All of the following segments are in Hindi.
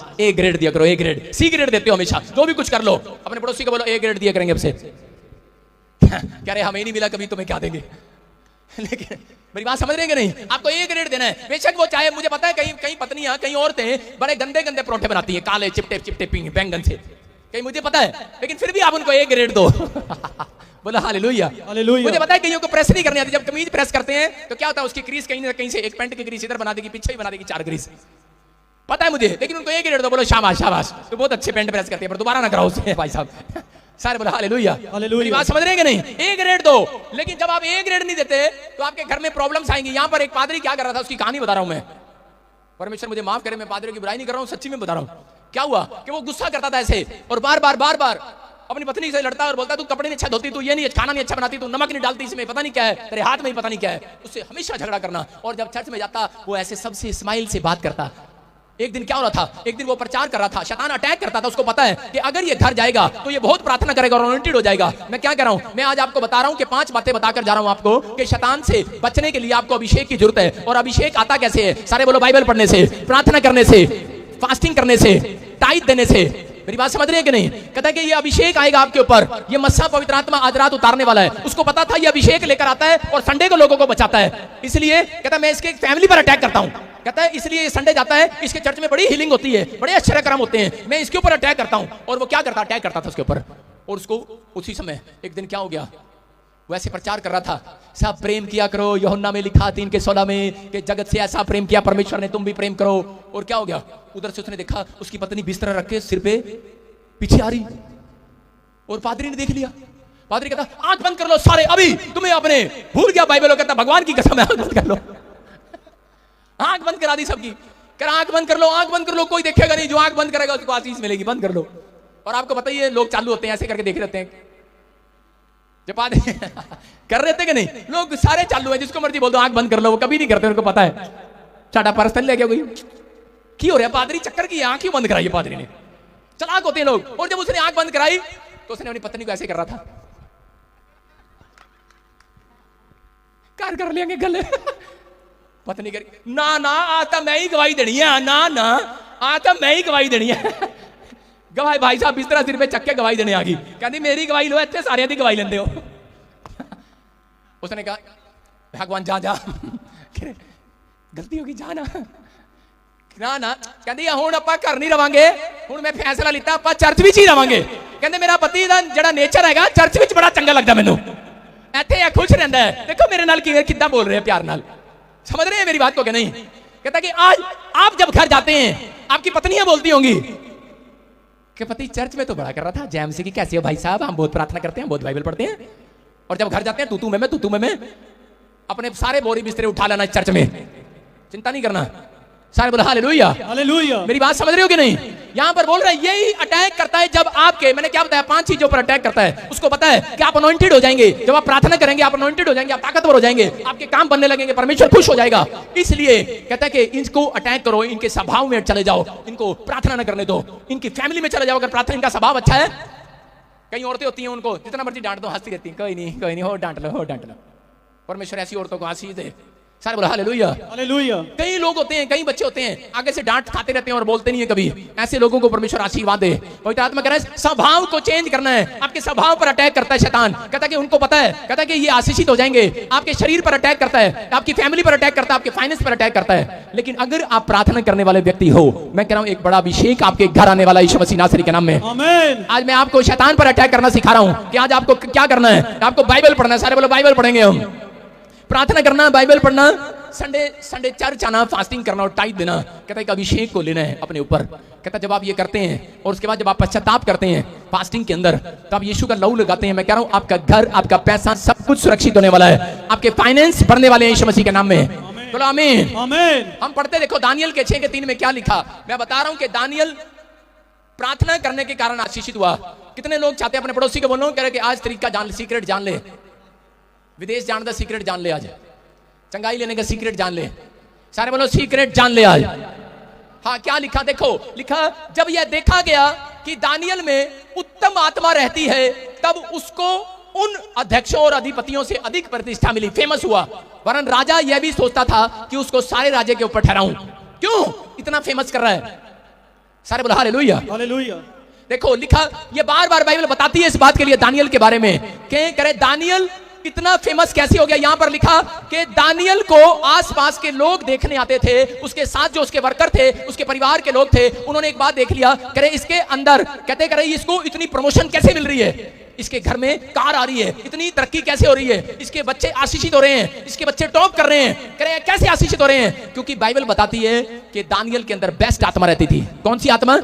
शाबाश, ए ग्रेड दिया करो, ए ग्रेड, सी ग्रेड देते हो हमेशा, जो भी कुछ कर लो अपने पड़ोसी को बोलो ए ग्रेड दिया करेंगे आपसे। कह रहे हमें नहीं मिला कभी, तुम्हें क्या देंगे? लेकिन मेरी बात समझ रहे हैं कि नहीं? आपको ए ग्रेड देना है। बेशक वो चाहे, मुझे पता है कहीं कहीं पत्नियां, कहीं औरतें बड़े गंदे गंदे परोठे बनाती हैं, काले चिपटे बैंगन से, कहीं मुझे पता है, लेकिन फिर भी आप उनको ए ग्रेड दो। बोला हालेलुया, हालेलुया। मुझे पता है कईयों को प्रेस नहीं करनी आती, जब कमीज प्रेस करते हैं तो क्या होता है, उसकी क्रीज कहीं ना कहीं से, एक पैंट की क्रीज इधर बना देगी, पीछे भी बना देगी 4 क्रीज, पता है मुझे, लेकिन उनको ए ग्रेड दो। बोलो शाबाश शाबाश, तो बहुत अच्छे पैंट प्रेस करते हैं, पर दोबारा ना कराओ उससे भाई साहब। सारे बोला हालेलुया, हालेलुया। बात समझ रहे हैं कि नहीं? ए ग्रेड दो। लेकिन जब आप ए ग्रेड नहीं देते तो आपके घर में प्रॉब्लम्स आएंगी। यहां पर एक पादरी क्या कर रहा था, उसकी कहानी बता रहा हूं मैं, परमेश्वर मुझे माफ करे, मैं पादरी की बुराई नहीं कर रहा हूं, सच्ची में बता रहा हूं। क्या हुआ कि वो गुस्सा करता था ऐसे, और बार बार अपनी पत्नी से लड़ता और बोलता तू कपड़े नहीं अच्छा धोती, तू ये नहीं, खाना नहीं अच्छा बनाती, तू नमक नहीं डालती, इसमें पता नहीं क्या है, तेरे हाथ में ही पता नहीं क्या है, उससे हमेशा झगड़ा करना। और जब चर्च में जाता वो ऐसे सबसे स्माइल से बात करता। एक दिन क्या हो रहा था, एक दिन वो प्रचार कर रहा था, शैतान अटैक करता था, उसको पता है कि अगर ये घर जाएगा तो ये बहुत प्रार्थना करेगा और अनॉइंटेड हो जाएगा। मैं क्या कर रहा हूं, मैं आज आपको बता रहा हूं कि 5 बातें बताकर जा रहा हूं आपको कि शैतान से बचने के लिए आपको अभिषेक की जरूरत है। और अभिषेक आता कैसे है? सारे बोलो बाइबल पढ़ने से, प्रार्थना करने से, फास्टिंग करने से, टाइट देने से। मेरी बात समझ रहे हैं कि नहीं? कहता है कि ये अभिषेक आएगा आपके ऊपर, ये मस्सा पवित्र आत्मा आज रात उतारने वाला है। उसको पता था ये अभिषेक लेकर आता है और संडे को लोगों को बचाता है, इसलिए कहता है मैं इसके फैमिली पर अटैक करता हूं। कहता है इसलिए संडे जाता है, इसके चर्च में बड़ी हीलिंग होती है, बड़े आश्चर्य कर्म होते हैं, मैं इसके ऊपर अटैक करता हूं। और वो क्या करता, अटैक करता था उसके ऊपर। और उसको उसी समय एक दिन क्या हो गया, वैसे प्रचार कर रहा था, सब प्रेम किया करो, यूहन्ना में लिखा 3:16 में कि जगत से ऐसा प्रेम किया परमेश्वर ने, तुम भी प्रेम करो। और क्या हो गया, उधर से उसने देखा उसकी पत्नी बिस्तर रख के सिर पे पीछे आ रही, और पादरी ने देख लिया। पादरी कहता आंख बंद कर लो सारे, अभी तुम्हें आपने भूल गया बाइबल। कहता भगवान की कसम है आंख बंद कर लो। आंख बंद करा दी सबकी, कह आंख बंद कर लो, आंख बंद कर लो, कोई देखेगा नहीं, जो आंख बंद करेगा उसको आशीष मिलेगी, बंद कर लो। और आपको पता ही है लोग चालू होते हैं ऐसे करके देख लेते हैं, जब पादरी कर रहे थे कि नहीं, लोग सारे चालू है, जिसको मर्जी बोल दो आंख बंद कर लो, वो कभी नहीं करते, उनको पता है चाटा पर्सन ले गया कोई, की हो रहा है पादरी चक्कर की, आंख ही बंद कराई है पादरी ने, चलाक होते हैं लोग। और जब उसने आंख बंद कराई तो उसने अपनी पत्नी को ऐसे कर रहा था, कर लेंगे गले। पत्नी करी ना ना आता मैं ही गवाही देनी है, ना ना आता मैं ही गवाही देनी है। गवाही भाई साहब बिस्तरा सिर पे चक्के गवाही देने आ गई, कहती मेरी गवाही लो, इतने सारे दी गवाही लेंदे हो। उसने कहा भगवान जा जा, गलती होगी जा ना, ना ना कहती हुण आपां घर नहीं रवांगे, हुण मैं फैसला लिता आपां चर्च विच ही रवांगे। कहंदे मेरा पति दा जिहड़ा नेचर हैगा चर्च विच बड़ा चंगा लगदा मैनूं, इत्थे खुश रहिंदा है। देखो मेरे नाल किद्दां बोल रहे हैं प्यार नाल, समझ रहे हैं मेरी बात को कि नहीं? कहता कि आज आप जब घर जाते हैं आपकी पत्नियां बोलती होंगी कि पति चर्च में तो बड़ा कर रहा था, जैम से कि कैसे हो भाई साहब, हम बहुत प्रार्थना करते हैं, बहुत बाइबल पढ़ते हैं, और जब घर जाते हैं तू मैं अपने सारे बोरी बिस्तरे उठा लेना चर्च में, चिंता नहीं करना। सारे बोला हालेलुया, हालेलुया। मेरी बात समझ रहे हो कि नहीं? यहां पर बोल रहे हैं यही अटैक करता है जब आपके, मैंने क्या बताया 5 चीजों पर अटैक करता है। उसको पता है कि आप अनॉइंटेड हो जाएंगे, जब आप प्रार्थना करेंगे आप अनॉइंटेड हो जाएंगे, आप ताकतवर हो जाएंगे, आपके काम बनने लगेंगे, परमेश्वर खुश हो जाएगा। इसलिए कहता है कि इनको अटैक करो, इनके स्वभाव में चले जाओ, इनको प्रार्थना न करने दो, इनकी फैमिली में चले जाओ। अगर प्रार्थना इनका स्वभाव अच्छा है, कई औरतें होती हैं उनको जितना मर्जी डांट दो हंसती रहती हैं, कोई नहीं हो डांट लो। परमेश्वर ऐसी औरतों को आशीष दे। सारे बोला हालेलुया, हालेलुया। कई लोग होते हैं, कई बच्चे होते हैं आगे से डांट खाते रहते हैं और बोलते नहीं है कभी, ऐसे लोगों को परमेश्वर आशीर्वाद दे। पवित्र आत्मा कह रहा है स्वभाव को चेंज करना है, आपके स्वभाव पर अटैक करता है शैतान। कहता है कि उनको पता है, कहता है कि ये आशीषित हो जाएंगे, आपके शरीर पर अटैक करता है, आपकी फैमिली पर अटैक करता है, आपके फाइनेंस पर अटैक करता है। लेकिन अगर आप प्रार्थना करने वाले व्यक्ति हो, मैं कह रहा हूं एक बड़ा अभिषेक आपके घर आने वाला यीशु मसीह नासरी के नाम में। आमीन। आज मैं आपको शैतान पर अटैक करना सिखा रहा हूं कि आज आपको क्या करना है, आपको बाइबल पढ़ना है। सारे बोलो बाइबल पढ़ेंगे हम, प्रार्थना करना, बाइबल पढ़ना, संडे चर्च आना, फास्टिंग करना और टाइट देना। कहता है कि अभिषेक को लेना है अपने ऊपर। कहता है जब आप ये करते हैं और उसके बाद जब आप पश्चाताप करते हैं फास्टिंग के अंदर, तो आप यीशु का लहू लगाते हैं। मैं कह रहा हूं आपका घर, आपका पैसा, सब कुछ सुरक्षित होने वाला है, आपके फाइनेंस बढ़ने वाले हैं यीशु मसीह के नाम में। बोलो आमीन, आमीन। हम पढ़ते देखो दानियल के 6:3 में क्या लिखा, मैं बता रहा हूं कि दानियल प्रार्थना करने के कारण आशीषित हुआ। कितने लोग चाहते हैं अपने पड़ोसी को बोलो, कह रहे कि आज तरीका जान ले, सीक्रेट जान ले, विदेश जाने का सीक्रेट जान ले, आज चंगाई लेने का सीक्रेट जान ले। सारे बोलो सीक्रेट जान ले आज। हाँ क्या लिखा देखो, लिखा जब यह देखा गया कि दानियल में उत्तम आत्मा रहती है, तब उसको उन अध्यक्षों और अधिपतियों से अधिक प्रतिष्ठा मिली, फेमस हुआ। वरन राजा यह भी सोचता था कि उसको सारे राज्य के ऊपर ठहराऊं। क्यों इतना फेमस कर रहा है? सारे बोला हालेलुया। हालेलुया। देखो लिखा, ये बार बार बाइबल बताती है इस बात के लिए दानियल के बारे में कि करे दानियल कितना फेमस कैसे हो गया। यहां पर लिखा कि दानियल को आसपास के लोग देखने आते थे, उसके साथ जो उसके वर्कर थे, उसके परिवार के लोग थे, उन्होंने एक बात देख लिया, करे इसके अंदर कहते करे इसको इतनी प्रमोशन कैसे मिल रही है, इसके घर में कार आ रही है, इतनी तरक्की कैसे हो रही है, इसके बच्चे आशीषित हो रहे हैं, इसके बच्चे टॉप कर रहे हैं, करे कैसे आशीषित हो रहे हैं, क्योंकि बाइबल बताती है कि दानियल के अंदर बेस्ट आत्मा रहती थी। कौन सी आत्मा?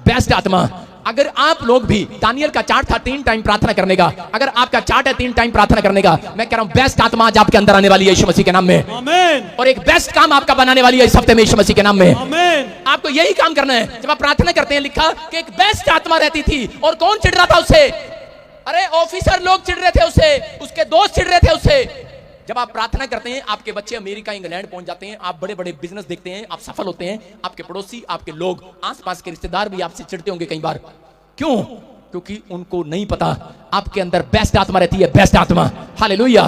बेस्ट आत्मा। अगर आप लोग भी, दानियल का चार्ट था 3 टाइम प्रार्थना करने का, अगर आपका चार्ट है 3 टाइम प्रार्थना करने का, मैं कह रहा हूं बेस्ट आत्मा आज आपके अंदर आने वाली है यीशु मसीह के नाम में। आमीन। और एक बेस्ट काम आपका बनाने वाली है इस हफ्ते में यीशु मसीह के नाम में। आमीन। आपको यही काम करना है। जब आप प्रार्थना करते हैं, लिखा कि एक बेस्ट आत्मा रहती थी, और कौन चिढ़ रहा था उससे? अरे ऑफिसर लोग चिढ़ रहे थे उससे, उसके दोस्त चिढ़ रहे थे उससे। जब आप प्रार्थना करते हैं, आपके बच्चे अमेरिका इंग्लैंड पहुंच जाते हैं, आप बड़े बड़े बिजनेस देखते हैं, आप सफल होते हैं, आपके पड़ोसी, आपके लोग, आसपास के रिश्तेदार भी आपसे चिढ़ते होंगे कई बार। क्यों? क्योंकि उनको नहीं पता आपके अंदर बेस्ट आत्मा रहती है, बेस्ट आत्मा। हालेलुया।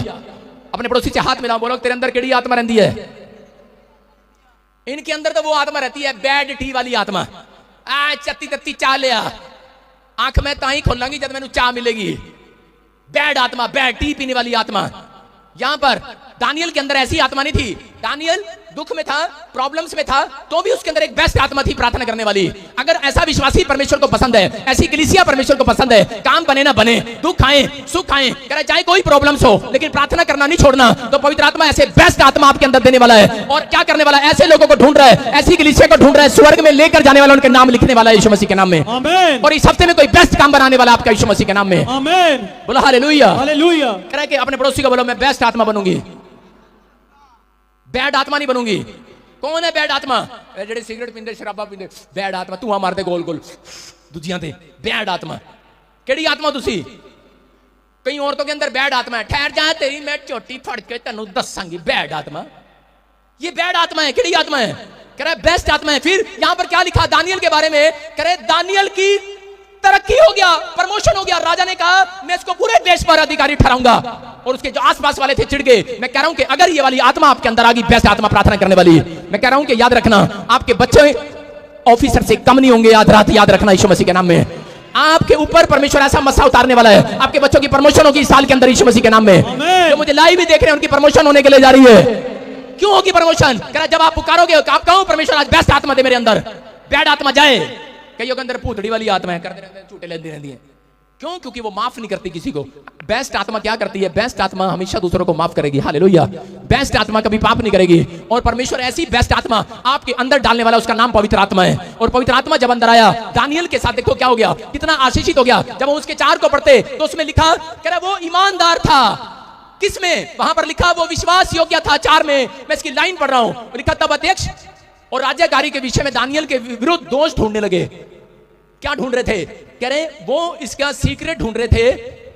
अपने पड़ोसी से हाथ मिलाओ, बोलो तेरे अंदर केड़ी आत्मा रहती है? इनके अंदर तो वो आत्मा रहती है बैड टी वाली आत्मा। चत्ती तत्ती चाह लिया, आंख में ताई खोलांगी जब मैंने चाह मिलेगी। बैड आत्मा, बैड टी पीने वाली आत्मा। यहां पर दानियल के अंदर ऐसी आत्मा नहीं थी। दानियल दुख में था, प्रॉब्लम्स में था, तो भी उसके अंदर एक बेस्ट आत्मा थी प्रार्थना करने वाली। अगर ऐसा विश्वासी परमेश्वर को पसंद है, ऐसी कलीसिया परमेश्वर को पसंद है, काम बने ना बने, दुख आए सुख आए, करे चाहे कोई प्रॉब्लम्स हो, लेकिन प्रार्थना करना नहीं छोड़ना, तो पवित्र आत्मा ऐसे बेस्ट आत्मा आपके अंदर देने वाला है। और क्या करने वाला है? ऐसे लोगों को ढूंढ रहा है, ऐसी कलीसिया को ढूंढ रहा है, स्वर्ग में लेकर जाने वाला, उनके नाम लिखने वाला है यीशु मसीह के नाम में। आमीन। और इस हफ्ते में कोई बेस्ट काम बनाने वाला आपका यीशु मसीह के नाम में। आमीन। बोलो हालेलुया। हालेलुया। कह रहा है कि अपने पड़ोसी को बोलो मैं बेस्ट आत्मा बनूंगी, बैड आत्मा नहीं बनूंगी। कौन है बैड आत्मा? जेडे सिगरेट पींदे, शराबा पींदे, बैड आत्मा। तू मारते गोल गोल दूजियां ते, बैड आत्मा। केड़ी आत्मा तुसी? कई औरतों के अंदर बैड आत्मा है। ठहर जा, तेरी मैं चोटी फड़ के तेनू दसांगी। बैड आत्मा, ये बैड आत्मा है। केड़ी आत्मा है? कह रहा है बेस्ट आत्मा है। फिर यहां पर क्या लिखा दानियल के बारे में? कह रहे दानियल की तरक्की हो गया, प्रमोशन हो गया। राजा ने कहा मैं इसको पूरे देश पर अधिकारी ठहराऊंगा, और उसके जो आसपास वाले थे चिढ़ गए। मैं कह रहा हूं कि अगर ये वाली आत्मा आपके अंदर आ गई, बेस्ट आत्मा प्रार्थना करने वाली, मैं कह रहा हूं कि याद रखना, आपके बच्चे ऑफिसर से कम नहीं होंगे। याद रखना यीशु मसीह के नाम में। आपके ऊपर परमेश्वर ऐसा मसा उतारने वाला है, आपके बच्चों की प्रमोशन होगी इस साल के अंदर यीशु मसीह के नाम में। जो मुझे लाइव भी देख रहे हैं, उनकी प्रमोशन होने के लिए जा रही है। क्यों होगी प्रमोशन? कह रहा जब आप पुकारोगे, आप कहो परमेश्वर आज बेस्ट आत्मा दे मेरे अंदर, बैड आत्मा जाए। कईयों के अंदर भूतड़ी वाली आत्मा है, करते रहते हैं, झूठे लेती रहती है। क्यों? क्योंकि वो माफ नहीं करती किसी को। बेस्ट आत्मा क्या करती है? बेस्ट आत्मा हमेशा दूसरों को माफ करेगी। हालेलुया। बेस्ट आत्मा कभी पाप नहीं करेगी। और परमेश्वर ऐसी बेस्ट आत्मा आपके अंदर डालने वाला, उसका नाम पवित्र आत्मा है। और पवित्र आत्मा जब अंदर आया, दानियल के साथ देखो क्या हो गया, कितना आशीषित हो गया। जब हम उसके 4 को पढ़ते तो उसमें लिखा, कह रहा वो ईमानदार था। किसमें? वहां पर लिखा वो विश्वास योग्य था। 4 में मैं इसकी लाइन पढ़ रहा हूं, लिखा तब अध्यक्ष और राज्यकारी के विषय में दानियल के विरुद्ध दोष ढूंढने लगे। क्या ढूंढ रहे थे? कह रहे वो इसका सीक्रेट ढूंढ रहे थे।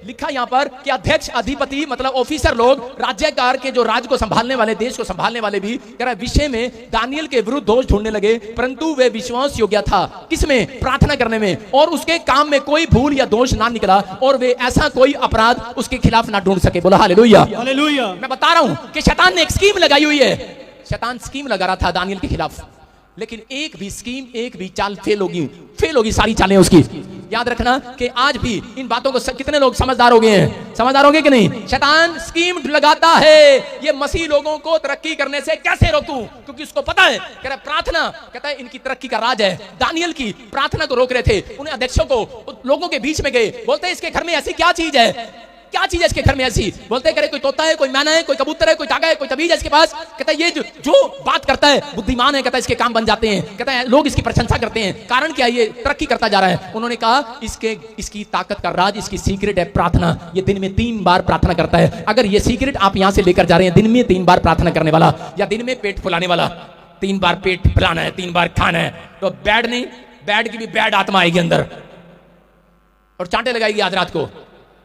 लिखा यहां पर कि अध्यक्ष, अधिपति मतलब ऑफिसर लोग, राज्यकार के जो राज्य को संभालने वाले, देश को संभालने वाले भी, कह रहा विषय में दानियल के विरुद्ध दोष ढूंढने लगे, परंतु वे विश्वास योग्य था। किसमें? प्रार्थना करने में। और उसके काम में कोई भूल या दोष ना निकला, और वे ऐसा कोई अपराध उसके खिलाफ ना ढूंढ सके। बोला हालेलुया। हालेलुया। मैं बता रहा हूं कि शैतान ने एक स्कीम लगाई हुई है। शैतान स्कीम लगा रहा था दानियल के खिलाफ, लेकिन एक भी स्कीम, एक भी चाल फेल होगी सारी चालें उसकी। याद रखना कि आज भी इन बातों को कितने लोग समझदार हो गए हैं? समझदार हो गए कि नहीं? शैतान स्कीम लगाता है, ये मसीह लोगों को तरक्की करने से कैसे रोकूं, क्योंकि उसको पता है। कह रहा प्रार्थना, कहता है इनकी तरक्की का राज है। दानियल की प्रार्थना को रोक रहे थे। उन्हें अध्यक्षों को लोगों के बीच में गए, बोलते इसके घर में ऐसी क्या चीज है, क्या चीज है इसके घर में ऐसी? बोलते करे कोई तोता है, कोई मैना है, कोई कबूतर है, कोई तागा है, कोई तबीज है इसके पास। कहता है ये जो बात करता है बुद्धिमान है, कहता है इसके काम बन जाते हैं, कहता है लोग इसकी प्रशंसा करते हैं। कारण क्या है? ये तरक्की करता जा रहा है। उन्होंने कहा इसकी ताकत का राज, इसकी सीक्रेट है प्रार्थना। ये दिन में 3 बार प्रार्थना करता है। अगर ये सीक्रेट आप यहां से लेकर जा रहे हैं, दिन में 3 बार प्रार्थना करने वाला, या दिन में पेट फुलाने वाला, 3 बार पेट फुलाना है, 3 बार खाना है, तो बैड नहीं, बैड की भी बैड आत्मा आएगी अंदर और चांटे लगाएगी आज रात को।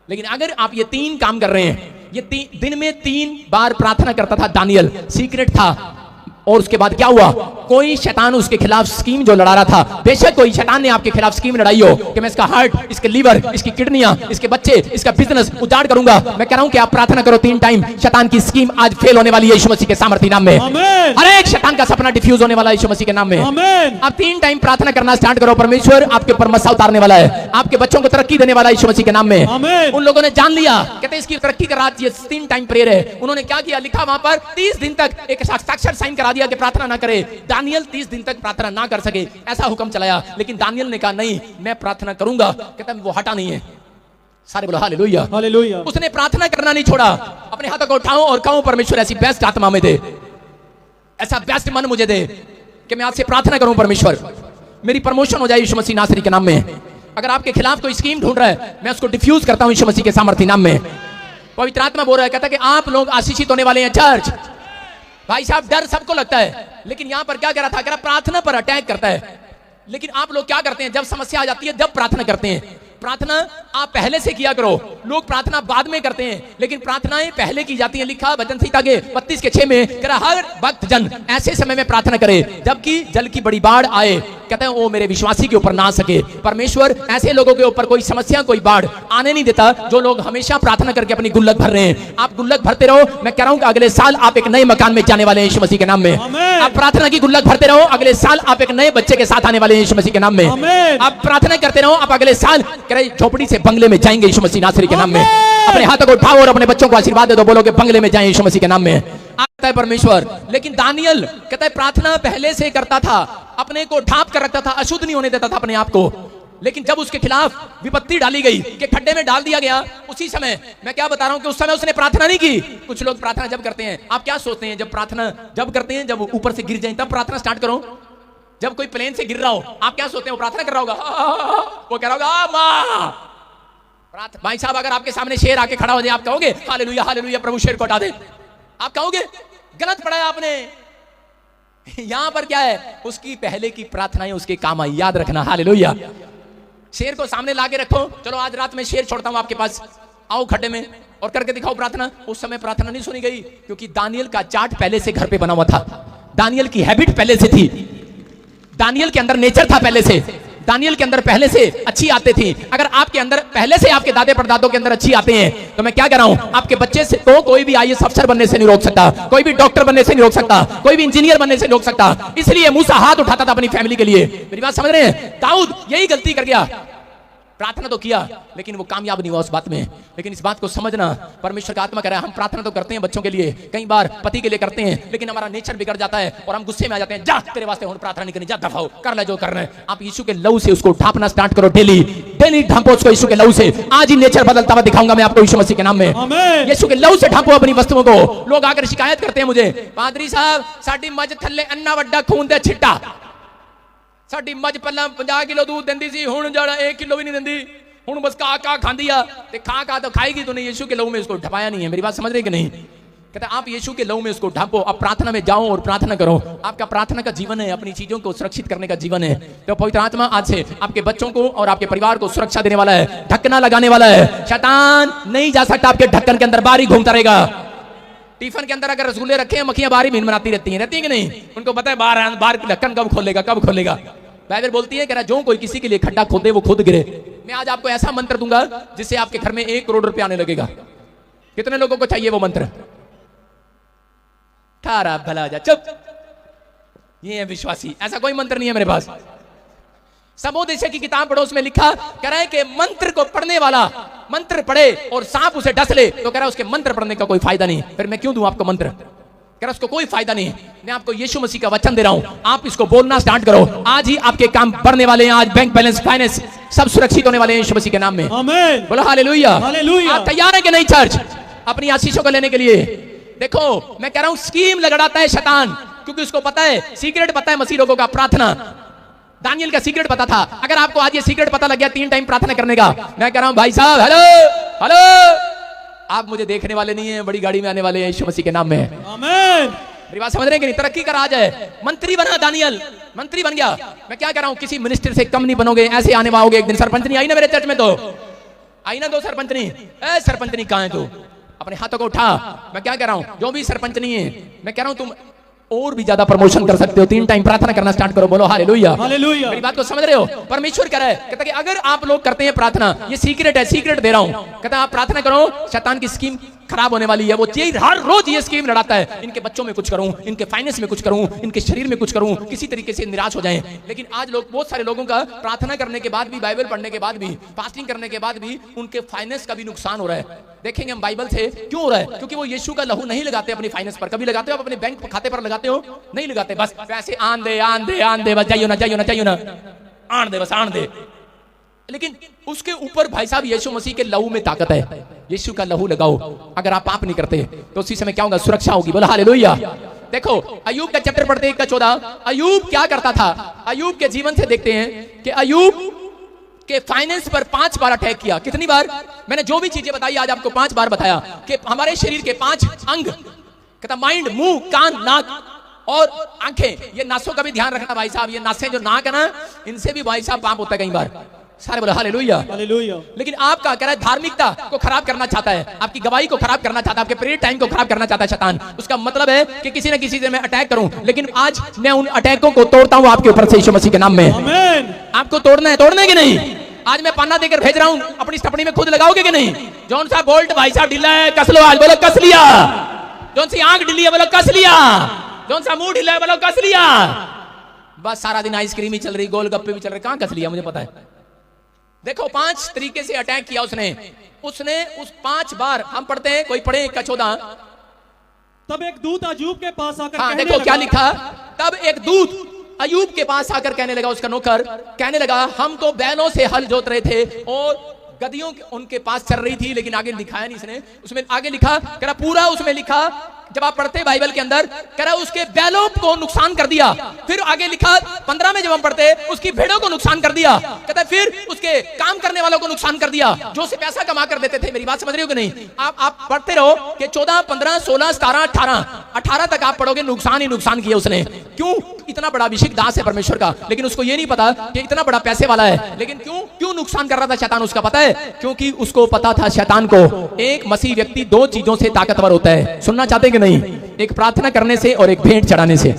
लेकिन अगर आप ये 3 काम कर रहे हैं, ये दिन में 3 बार प्रार्थना करता था दानियल, सीक्रेट था, और उसके बाद क्या हुआ, कोई शैतान उसके खिलाफ स्कीम जो लड़ा रहा था, बेशक कोई शैतान ने आपके खिलाफ स्कीम लड़ाई हो कि मैं इसका हार्ट, इसके लीवर, इसकी किडनियां, इसके बच्चे, इसका बिजनेस उजाड़ करूंगा, मैं कह रहा हूं कि आप प्रार्थना करो 3 टाइम, शैतान की स्कीम आज फेल होने वाली है यीशु मसीह के सामर्थ्य नाम में। हर एक शैतान का सपना डिफ्यूज होने वाला है यीशु मसीह के नाम में। आप 3 टाइम प्रार्थना करना स्टार्ट करो, परमेश्वर आपके ऊपर मस्सा उतारने वाला है, आपके बच्चों को तरक्की देने वाला है यीशु मसीह के नाम में। उन लोगों ने जान लिया, कहते हैं इसकी तरक्की का राज ये 3 टाइम प्रेयर है। उन्होंने क्या किया, लिखा वहां पर 30 दिन तक एक साक्षर साइन करा दिया कि प्रार्थना ना करे। दानियल 30 दिन तक प्रार्थना ना कर सके, ऐसा हुक्म चलाया, लेकिन दानियल ने कहा नहीं मैं प्रार्थना करूंगा। कहता है वो हटा नहीं है, सारे बोलो हालेलुया हालेलुया। उसने प्रार्थना करना नहीं छोड़ा। अपने हाथों को उठाओ और कहो परमेश्वर ऐसी बेस्ट आत्मा में दे, ऐसा बेस्ट मन मुझे दे कि मैं आपसे प्रार्थना करूं परमेश्वर, मेरी प्रमोशन हो जाए यीशु मसीह नासरी के नाम में। अगर आपके खिलाफ कोई स्कीम ढूंढ रहा है, मैं उसको डिफ्यूज करता हूं यीशु मसीह के सामर्थ्य नाम में। पवित्र आत्मा बोल रहा है, कहता है कि आप लोग आशीषित होने वाले हैं चर्च। भाई साहब डर सबको लगता है, लेकिन यहां पर क्या कह रहा था, कह रहा प्रार्थना पर अटैक करता है। लेकिन आप लोग क्या करते हैं, जब समस्या आ जाती है जब प्रार्थना करते हैं। प्रार्थना आप पहले से किया करो, लोग प्रार्थना बाद में करते हैं, लेकिन प्रार्थनाएं पहले की जाती हैं। लिखा वचन संहिता के 32:6 में, कह रहा हर भक्त जन ऐसे समय में प्रार्थना करे जबकि जल की बड़ी बाढ़ आए। कहते हैं वो मेरे विश्वासी के ऊपर ना आ सके। परमेश्वर ऐसे लोगों के ऊपर कोई समस्या, कोई बाढ़ आने नहीं देता जो लोग हमेशा प्रार्थना करके अपनी गुल्लक भर रहे हैं। आप गुल्लक भरते रहो, मैं कह रहा हूं कि अगले साल आप एक नए मकान में जाने वाले हैं यीशु मसीह के नाम में। आप प्रार्थना की गुल्लक भरते रहो, अगले साल आप एक नए बच्चे के साथ आने वाले हैं यीशु मसीह के नाम में। आप प्रार्थना करते रहो, आप अगले साल झोपड़ी से बंगले में जाएंगे यीशु मसीह नासरी के नाम में। अपने हाथों को उठाओ और अपने बच्चों को आशीर्वाद दे दो, बोलो कि बंगले में जाएं यीशु मसीह के नाम में। आता है परमेश्वर। लेकिन दानियल कहता है प्रार्थना पहले से करता था, अपने को ढांप कर रखता था, अशुद्ध नहीं होने देता था अपने आप को। लेकिन जब उसके खिलाफ विपत्ति डाली गई कि खड्डे में डाल दिया गया, उसी समय मैं क्या बता रहा हूं कि उस समय उसने प्रार्थना नहीं की। कुछ लोग प्रार्थना जब करते हैं, आप क्या सोचते हैं, जब प्रार्थना जब करते हैं जब ऊपर से गिर जाए तब प्रार्थना स्टार्ट करो। जब कोई प्लेन से गिर रहा हो, आप क्या सोचते हैं, वो प्रार्थना कर रहा होगा, वो कह रहा होगा मां। भाई साहब अगर आपके सामने शेर आके खड़ा हो जाए, आप कहोगे हालेलुया हालेलुया प्रभु शेर को हटा दे? आप कहोगे? गलत पढ़ा है आपने। यहां पर क्या है, उसकी पहले की प्रार्थनाएं उसके काम आई, याद रखना। हालेलुया। शेर को सामने लाके रखो, चलो आज रात में शेर छोड़ता हूं आपके पास, आओ खड्डे में और करके दिखाओ प्रार्थना। उस समय प्रार्थना नहीं सुनी गई, क्योंकि दानियल का चार्ट पहले से घर पे बना हुआ था, दानियल की हैबिट पहले से थी, दानियल के अंदर नेचर था पहले से, दानियल के अंदर पहले से अच्छी आते थी। अगर आपके अंदर पहले से आपके दादे परदादों के अंदर अच्छी आते हैं, तो मैं क्या कह रहा हूं, आपके बच्चे से तो कोई भी आईएएस अफसर बनने से नहीं रोक सकता, कोई भी डॉक्टर बनने से नहीं रोक सकता, कोई भी इंजीनियर बनने से नहीं रोक सकता। इसलिए मूसा हाथ उठाता था अपनी फैमिली के लिए। मेरी बात समझ रहे हैं? दाऊद यही गलती कर गया, प्रार्थना तो किया लेकिन वो कामयाब नहीं हुआ उस बात में। लेकिन इस बात को समझना, परमेश्वर का आत्मा कह रहा है हम प्रार्थना तो करते हैं बच्चों के लिए, कई बार पति के लिए करते हैं, लेकिन हमारा नेचर बिगड़ जाता है और हम गुस्से में आ जाते हैं, जा तेरे वास्ते और प्रार्थना नहीं करनी, जा दफा हो, कर ले जो करना है। आप यीशु के लहू से उसको ढांपना स्टार्ट करो, डेली डेली ढांपो उसको यीशु के लहू से। आज ही नेचर बदलता हुआ दिखाऊंगा मैं आपको यीशु मसीह के नाम में। यीशु के लहू से ढांपो अपनी वस्तुओं को। लोग आकर शिकायत करते हैं मुझे, पादरी साहब साडी मज थल्ले अन्ना वड्डा खून दे छिट्टा, साडी मज पहला 50 किलो दूध देंदी सी, हुण जड़ा 1 किलो भी नहीं देंदी, हुण बस का खांदी आ ते खा तो खाएगी तो नहीं। यीशु के लहू में इसको ढपाया नहीं है। मेरी बात समझ रहे कि नहीं? कहता आप यीशु के लहू में इसको ढांपो, अब प्रार्थना में जाओ और प्रार्थना करो। आपका प्रार्थना का जीवन है, अपनी चीजों को सुरक्षित करने का जीवन है। तो पवित्र आत्मा आज से आपके बच्चों को और आपके परिवार को सुरक्षा देने वाला है, ढकना लगाने वाला है। शैतान नहीं जा सकता आपके ढक्कन के अंदर, बाहर ही घूमता रहेगा। टिफिन के अंदर अगर रसगुल्ले रखे हैं, मक्खियां बाहर ही भिन बनाती रहती हैं कि नहीं? उनको पता है बाहर ढक्कन कब खोलेगा, कब खोलेगा। बाइबल बोलती है, कह रहा जो कोई किसी के लिए खड्डा खोदे वो खुद गिरे। मैं आज आपको ऐसा मंत्र दूंगा जिससे आपके घर में 1 करोड़ रुपए आने लगेगा। कितने लोगों को चाहिए वो मंत्र? थारा भला जा, चुप, ये है विश्वासी। ऐसा कोई मंत्र नहीं है मेरे पास। सबोदेश की किताब पढ़ो, उसमें लिखा कह रहा है कि मंत्र को पढ़ने वाला मंत्र पढ़े और सांप उसे डस ले, तो कह रहा है उसके मंत्र पढ़ने का कोई फायदा नहीं। फिर मैं क्यों दूं आपको मंत्र? कह रहा उसको कोई फायदा नहीं। मैं आपको यीशु मसीह का वचन दे रहा हूं, आप इसको बोलना स्टार्ट करो। आज ही आपके काम बढ़ने वाले हैं, आज बैंक बैलेंस फाइनेंस सब सुरक्षित होने वाले हैं यीशु मसीह के नाम में। आमीन। बोलो हालेलुया। आप तैयार हैं कि नहीं चर्च अपनी आशीषों को लेने के लिए? देखो मैं कह रहा हूं स्कीम लगड़ाता है शैतान, क्योंकि उसको पता है, सीक्रेट पता है मसीह लोगों का, प्रार्थना। दानियल का सीक्रेट पता था। अगर आपको आज ये सीक्रेट पता लग गया 3 टाइम प्रार्थना करने का, मैं कह रहा हूं भाई साहब हेलो हेलो, आप मुझे देखने वाले नहीं है, बड़ी गाड़ी में आने वाले हैं यीशु मसीह के नाम में। आमीन। मेरी बात समझ रहे हैं कि नहीं? तरक्की का राज है। मंत्री बना दानियल, मंत्री बन गया। मैं क्या कह रहा हूं, किसी मिनिस्टर से कम नहीं बनोगे, ऐसे आने वाओगे एक दिन। सरपंच नहीं आई ना मेरे चर्च में, तो आई ना 2 सरपंच नहीं। सरपंच नहीं कहां है तू? अपने हाथों को उठा। मैं क्या कह रहा हूं, जो भी सरपंच नहीं है, मैं कह रहा हूं तुम और भी ज्यादा प्रमोशन कर सकते हो। 3 टाइम प्रार्थना करना स्टार्ट करो, बोलो हालेलुया। हालेलुया। मेरी बात को समझ रहे हो? परमेश्वर कह रहा है, कहता है कि अगर आप लोग करते हैं प्रार्थना, ये सीक्रेट है, सीक्रेट दे रहा हूं, कहता है आप प्रार्थना करो, शैतान की स्कीम खराब होने वाली है। वो हर रोज ये स्कीम लड़ाता है, इनके बच्चों में कुछ करूं, इनके फाइनेंस में कुछ करूं, इनके शरीर में कुछ करूं, किसी तरीके से निराश हो जाएं। लेकिन आज लोग, बहुत सारे लोगों का प्रार्थना करने के बाद भी, बाइबल पढ़ने के बाद भी, फास्टिंग करने के बाद भी उनके फाइनेंस का भी नुकसान हो रहा है। देखेंगे हम बाइबल से क्यों हो रहा है, क्योंकि वो यीशु का लहू नहीं लगाते अपनी फाइनेंस पर। कभी लगाते हो आप अपने बैंक खाते पर लगाते हो? नहीं लगाते। बस पैसे आन दे आन दे आन दे, बस जाइयो ना जाइयो ना जाइयो ना, आन दे बस आन दे। लेकिन उसके ऊपर भाई साहब यीशु मसीह के लहू में ताकत है। यीशु का लहू लगाओ, अगर आप पाप नहीं करते तो उसी समय क्या होगा? सुरक्षा होगी। बोला हालेलुया। देखो अय्यूब का चैप्टर पढ़ते 1 का 14। अय्यूब क्या करता था? अय्यूब के जीवन से देखते हैं कि अय्यूब के फाइनेंस पर 5 बार अटैक किया। कितनी बार? मैंने जो भी चीजें बताई आज आपको 5 बार बताया कि हमारे शरीर के 5 अंग, कहता माइंड, मुंह, कान, नाक और आंखें। ये नासों का भी ध्यान रखना भाई साहब। ये नासें जो नाक है ना, इनसे भी भाई साहब पाप होता है कई बार। सारे बोले हालेलुया। हालेलुया। लेकिन आपका कह रहा है धार्मिकता को खराब करना चाहता है, आपकी गवाही को खराब करना चाहता है, आपके प्रेयर टाइम को खराब करना चाहता है शैतान। उसका मतलब है कि किसी न किसी से मैं अटैक करूं। लेकिन आज मैं उन अटैकों को तोड़ता हूं आपके ऊपर से यीशु मसीह के नाम में। आमीन। आपको तोड़ना है, तोड़ने की नहीं। आज मैं पन्ना देकर भेज रहा हूं, अपनी स्टपनी में खुद लगाओगे कि नहीं? जौन सा बोल्ट भाई साहब ढीला है, कस लो आज, बोलो कस लिया। जौन सी आंख ढीली है, बोलो कस लिया। जौन सा मुंह ढीला है, बोलो कस लिया। बस सारा दिन आइसक्रीम ही चल रही, गोलगप्पे भी चल रहे, कहां कस लिया मुझे पता है। देखो 5 तरीके से अटैक किया उसने उस 5 बार हम पढ़ते हैं, कोई पढ़े 1 का 14। तब एक दूत अय्यूब के पास आकर हाँ देखो क्या लिखा। तब एक दूत अय्यूब के पास आकर कहने लगा, उसका नौकर कहने लगा, हम तो बैलों से हल जोत रहे थे और गदियों उनके पास चल रही थी। लेकिन आगे लिखा है नहीं इसने, उसमें आगे लिखा, कह रहा पूरा उसमें लिखा, जब आप पढ़ते बाइबल के अंदर, कह रहा उसके बैलों को नुकसान कर दिया। फिर आगे लिखा 15 में जब हम पढ़ते, उसकी भेड़ों को नुकसान कर दिया। कहता है फिर उसके काम करने वालों को नुकसान कर दिया, जो से पैसा कमा कर देते थे। मेरी बात समझ रहे हो कि नहीं? आप पढ़ते रहो कि 14, 15, 16, 17, 18 तक आप पढ़ोगे, नुकसान ही नुकसान किया उसने। क्यों? इतना बड़ा अभिषेक दास है परमेश्वर का, लेकिन उसको ये नहीं पता कि इतना बड़ा पैसे वाला है। लेकिन क्यों नुकसान कर रहा था शैतान, उसका पता है? क्योंकि उसको पता था शैतान को एक मसीह व्यक्ति 2 चीजों से ताकतवर होता है। सुनना चाहते हैं कि नहीं? एक प्रार्थना करने से और एक भेंट चढ़ाने से।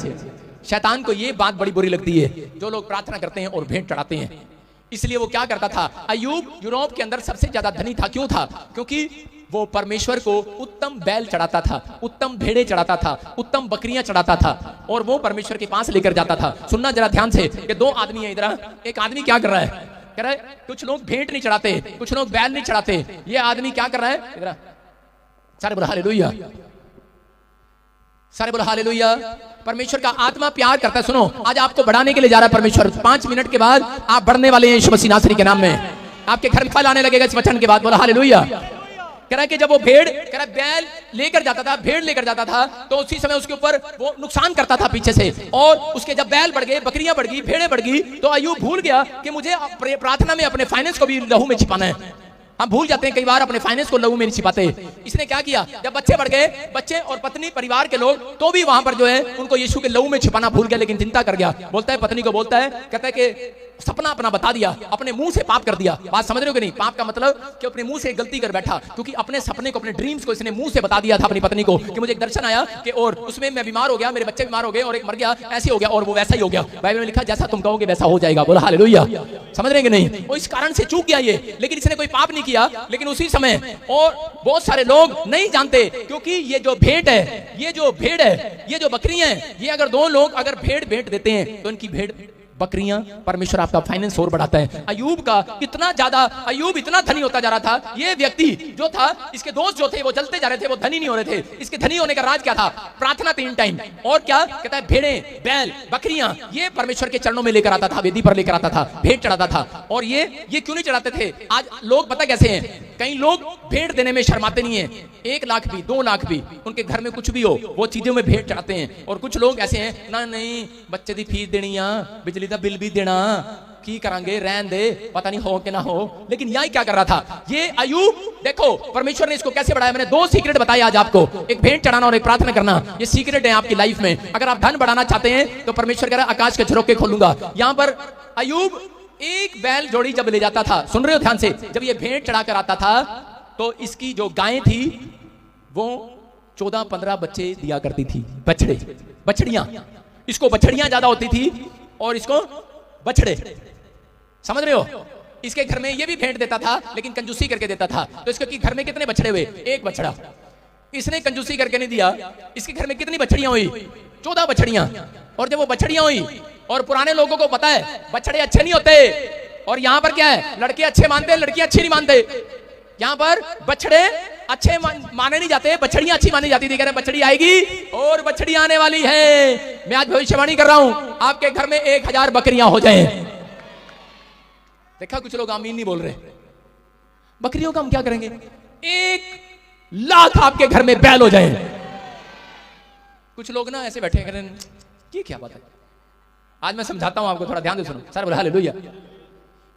शैतान को ये बात बड़ी बुरी लगती है जो लोग प्रार्थना करते हैं और भेंट चढ़ाते हैं। इसलिए वो क्या करता था? अय्यूब यूरोप के अंदर सबसे ज्यादा धनी था। क्यों था? क्योंकि वो परमेश्वर को उत्तम बैल चढ़ाता था, उत्तम भेड़े चढ़ाता था, उत्तम बकरियां चढ़ाता था और वो परमेश्वर के पास लेकर जाता था। सुनना जरा ध्यान से कि 2 आदमी है इधर। एक आदमी क्या कर रहा है? कह रहा है कुछ लोग भेंट नहीं चढ़ाते, कुछ लोग बैल नहीं चढ़ाते। ये आदमी क्या कर रहा है? इधर सारे बोलो हालेलुया, सारे बोलो हालेलुया। परमेश्वर का आत्मा प्यार करता है। सुनो, आज आपको बढ़ाने के लिए जा रहा है परमेश्वर। 5 मिनट के बाद आप बढ़ने वाले हैं यीशु मसीह नासरी के नाम में। आपके घर में फल आने लगेगा इस वचन के बाद। बोलो हालेलुया। कह रहा है कि जब वो भेड़, कह रहा बैल लेकर जाता था, भेड़ लेकर जाता था, तो उसी समय उसके ऊपर वो नुकसान करता था पीछे से। और उसके जब बैल बढ़ गए, बकरियां बढ़ गई, भेड़ें बढ़ गई, तो अय्यूब भूल गया कि मुझे प्रार्थना में अपने फाइनेंस को भी लहू में छिपाना है। हम भूल जाते हैं कई बार अपने फाइनेंस को लहू में नहीं छिपाते। इसने क्या किया? जब बच्चे बढ़ गए, बच्चे और पत्नी परिवार के लोग, तो भी वहां पर जो है उनको यीशु के लहू में छिपाना भूल गया। लेकिन चिंता कर गया। बोलता है पत्नी को, बोलता है, कहता है कि सपना अपना बता दिया, अपने मुंह से पाप कर दिया। बात समझ रहे हो कि नहीं? पाप का मतलब कि अपने मुंह से गलती कर बैठा, क्योंकि अपने सपने को, अपने ड्रीम्स को इसने मुंह से बता दिया था अपनी पत्नी को कि मुझे एक दर्शन आया कि और उसमें मैं बीमार हो गया, मेरे बच्चे बीमार हो गए और एक मर गया, ऐसे हो गया और वो वैसा ही हो गया। बाइबल में लिखा जैसा तुम कहोगे वैसा हो जाएगा। बोला हालेलुया। समझ रहे हैं कि नहीं? वो इस कारण से चूक गया ये, लेकिन इसने कोई पाप नहीं किया। लेकिन उसी समय और बहुत सारे लोग नहीं जानते, क्योंकि ये जो भेंट है, ये जो भेड़ है, ये जो बकरियां हैं, ये अगर 2 लोग अगर भेड़ भेंट देते हैं तो इनकी भेड़ बकरियां, परमेश्वर आपका फाइनेंस और बढ़ाता है। अय्यूब का कितना ज्यादा, अय्यूब इतना धनी होता जा रहा था। ये व्यक्ति जो था, इसके दोस्त जो थे वो जलते जा रहे थे, वो धनी नहीं हो रहे थे। इसके धनी होने का राज क्या था? प्रार्थना 3 टाइम। और क्या कहता है? भेड़ें, बैल, बकरियां, ये परमेश्वर के चरणों में लेकर आता था, वेदी पर लेकर आता था, भेंट चढ़ाता था। और ये क्यों नहीं चढ़ाते थे? आज लोग पता कैसे हैं? कई लोग भेंट देने में शर्माते नहीं है। 1 लाख भी, 2 लाख भी, उनके घर में कुछ भी हो, वो चीजों में भेंट चढ़ाते हैं। और कुछ लोग ऐसे हैं, ना नहीं बच्चे की फीस देनी, बिजली का बिल भी देना, की करांगे, रहन दे, पता नहीं हो कि ना हो। लेकिन यही क्या कर रहा था ये अय्यूब? देखो परमेश्वर ने इसको कैसे बढ़ाया। मैंने 2 सीक्रेट बताए आज आपको, एक भेंट चढ़ाना और एक प्रार्थना करना। ये सीक्रेट है आपकी लाइफ में। अगर आप धन बढ़ाना चाहते हैं तो परमेश्वर कह रहा है आकाश के झरोखे खोलूंगा। यहां पर अय्यूब एक बैल जोड़ी जब ले जाता था, सुन रहे हो ध्यान से, जब ये भेंट चढ़ाकर आता था तो इसकी जो गायें थी वो 14-15 बच्चे दिया करती थी, बछड़े। बछड़ियां, इसको बछड़ियां ज्यादा होती थी और इसको बछड़े, समझ रहे हो। इसके घर में ये भी भेंट देता था लेकिन कंजूसी करके देता था। तो इसके घर में कितने बछड़े हुए? एक बछड़ा। इसने कंजूसी करके नहीं दिया। इसके घर में कितनी बछड़ियां हुई? 14 बछड़ियां। और जब वो बछड़ियां हुई, और पुराने लोगों को पता है बछड़े अच्छे नहीं होते, और यहां पर क्या है, लड़के अच्छे मानते हैं, लड़कियां अच्छी नहीं मानते। यहां पर बछड़े अच्छे माने नहीं जाते, बछड़ियां अच्छी मानी जाती थी। कह रहे बछड़ी आएगी और बछड़ी आने वाली है। मैं आज भविष्यवाणी कर रहा हूं, आपके घर में 1000 बकरियां हो जाएं। देखा कुछ लोग आमीन नहीं बोल रहे। बकरियों का हम क्या करेंगे? 1,00,000 आपके घर में बैल हो जाए। कुछ लोग ना ऐसे बैठे करें, ये क्या बात है? आज मैं समझाता हूं आपको, थोड़ा ध्यान से सुनो। सर बोला हालेलुया।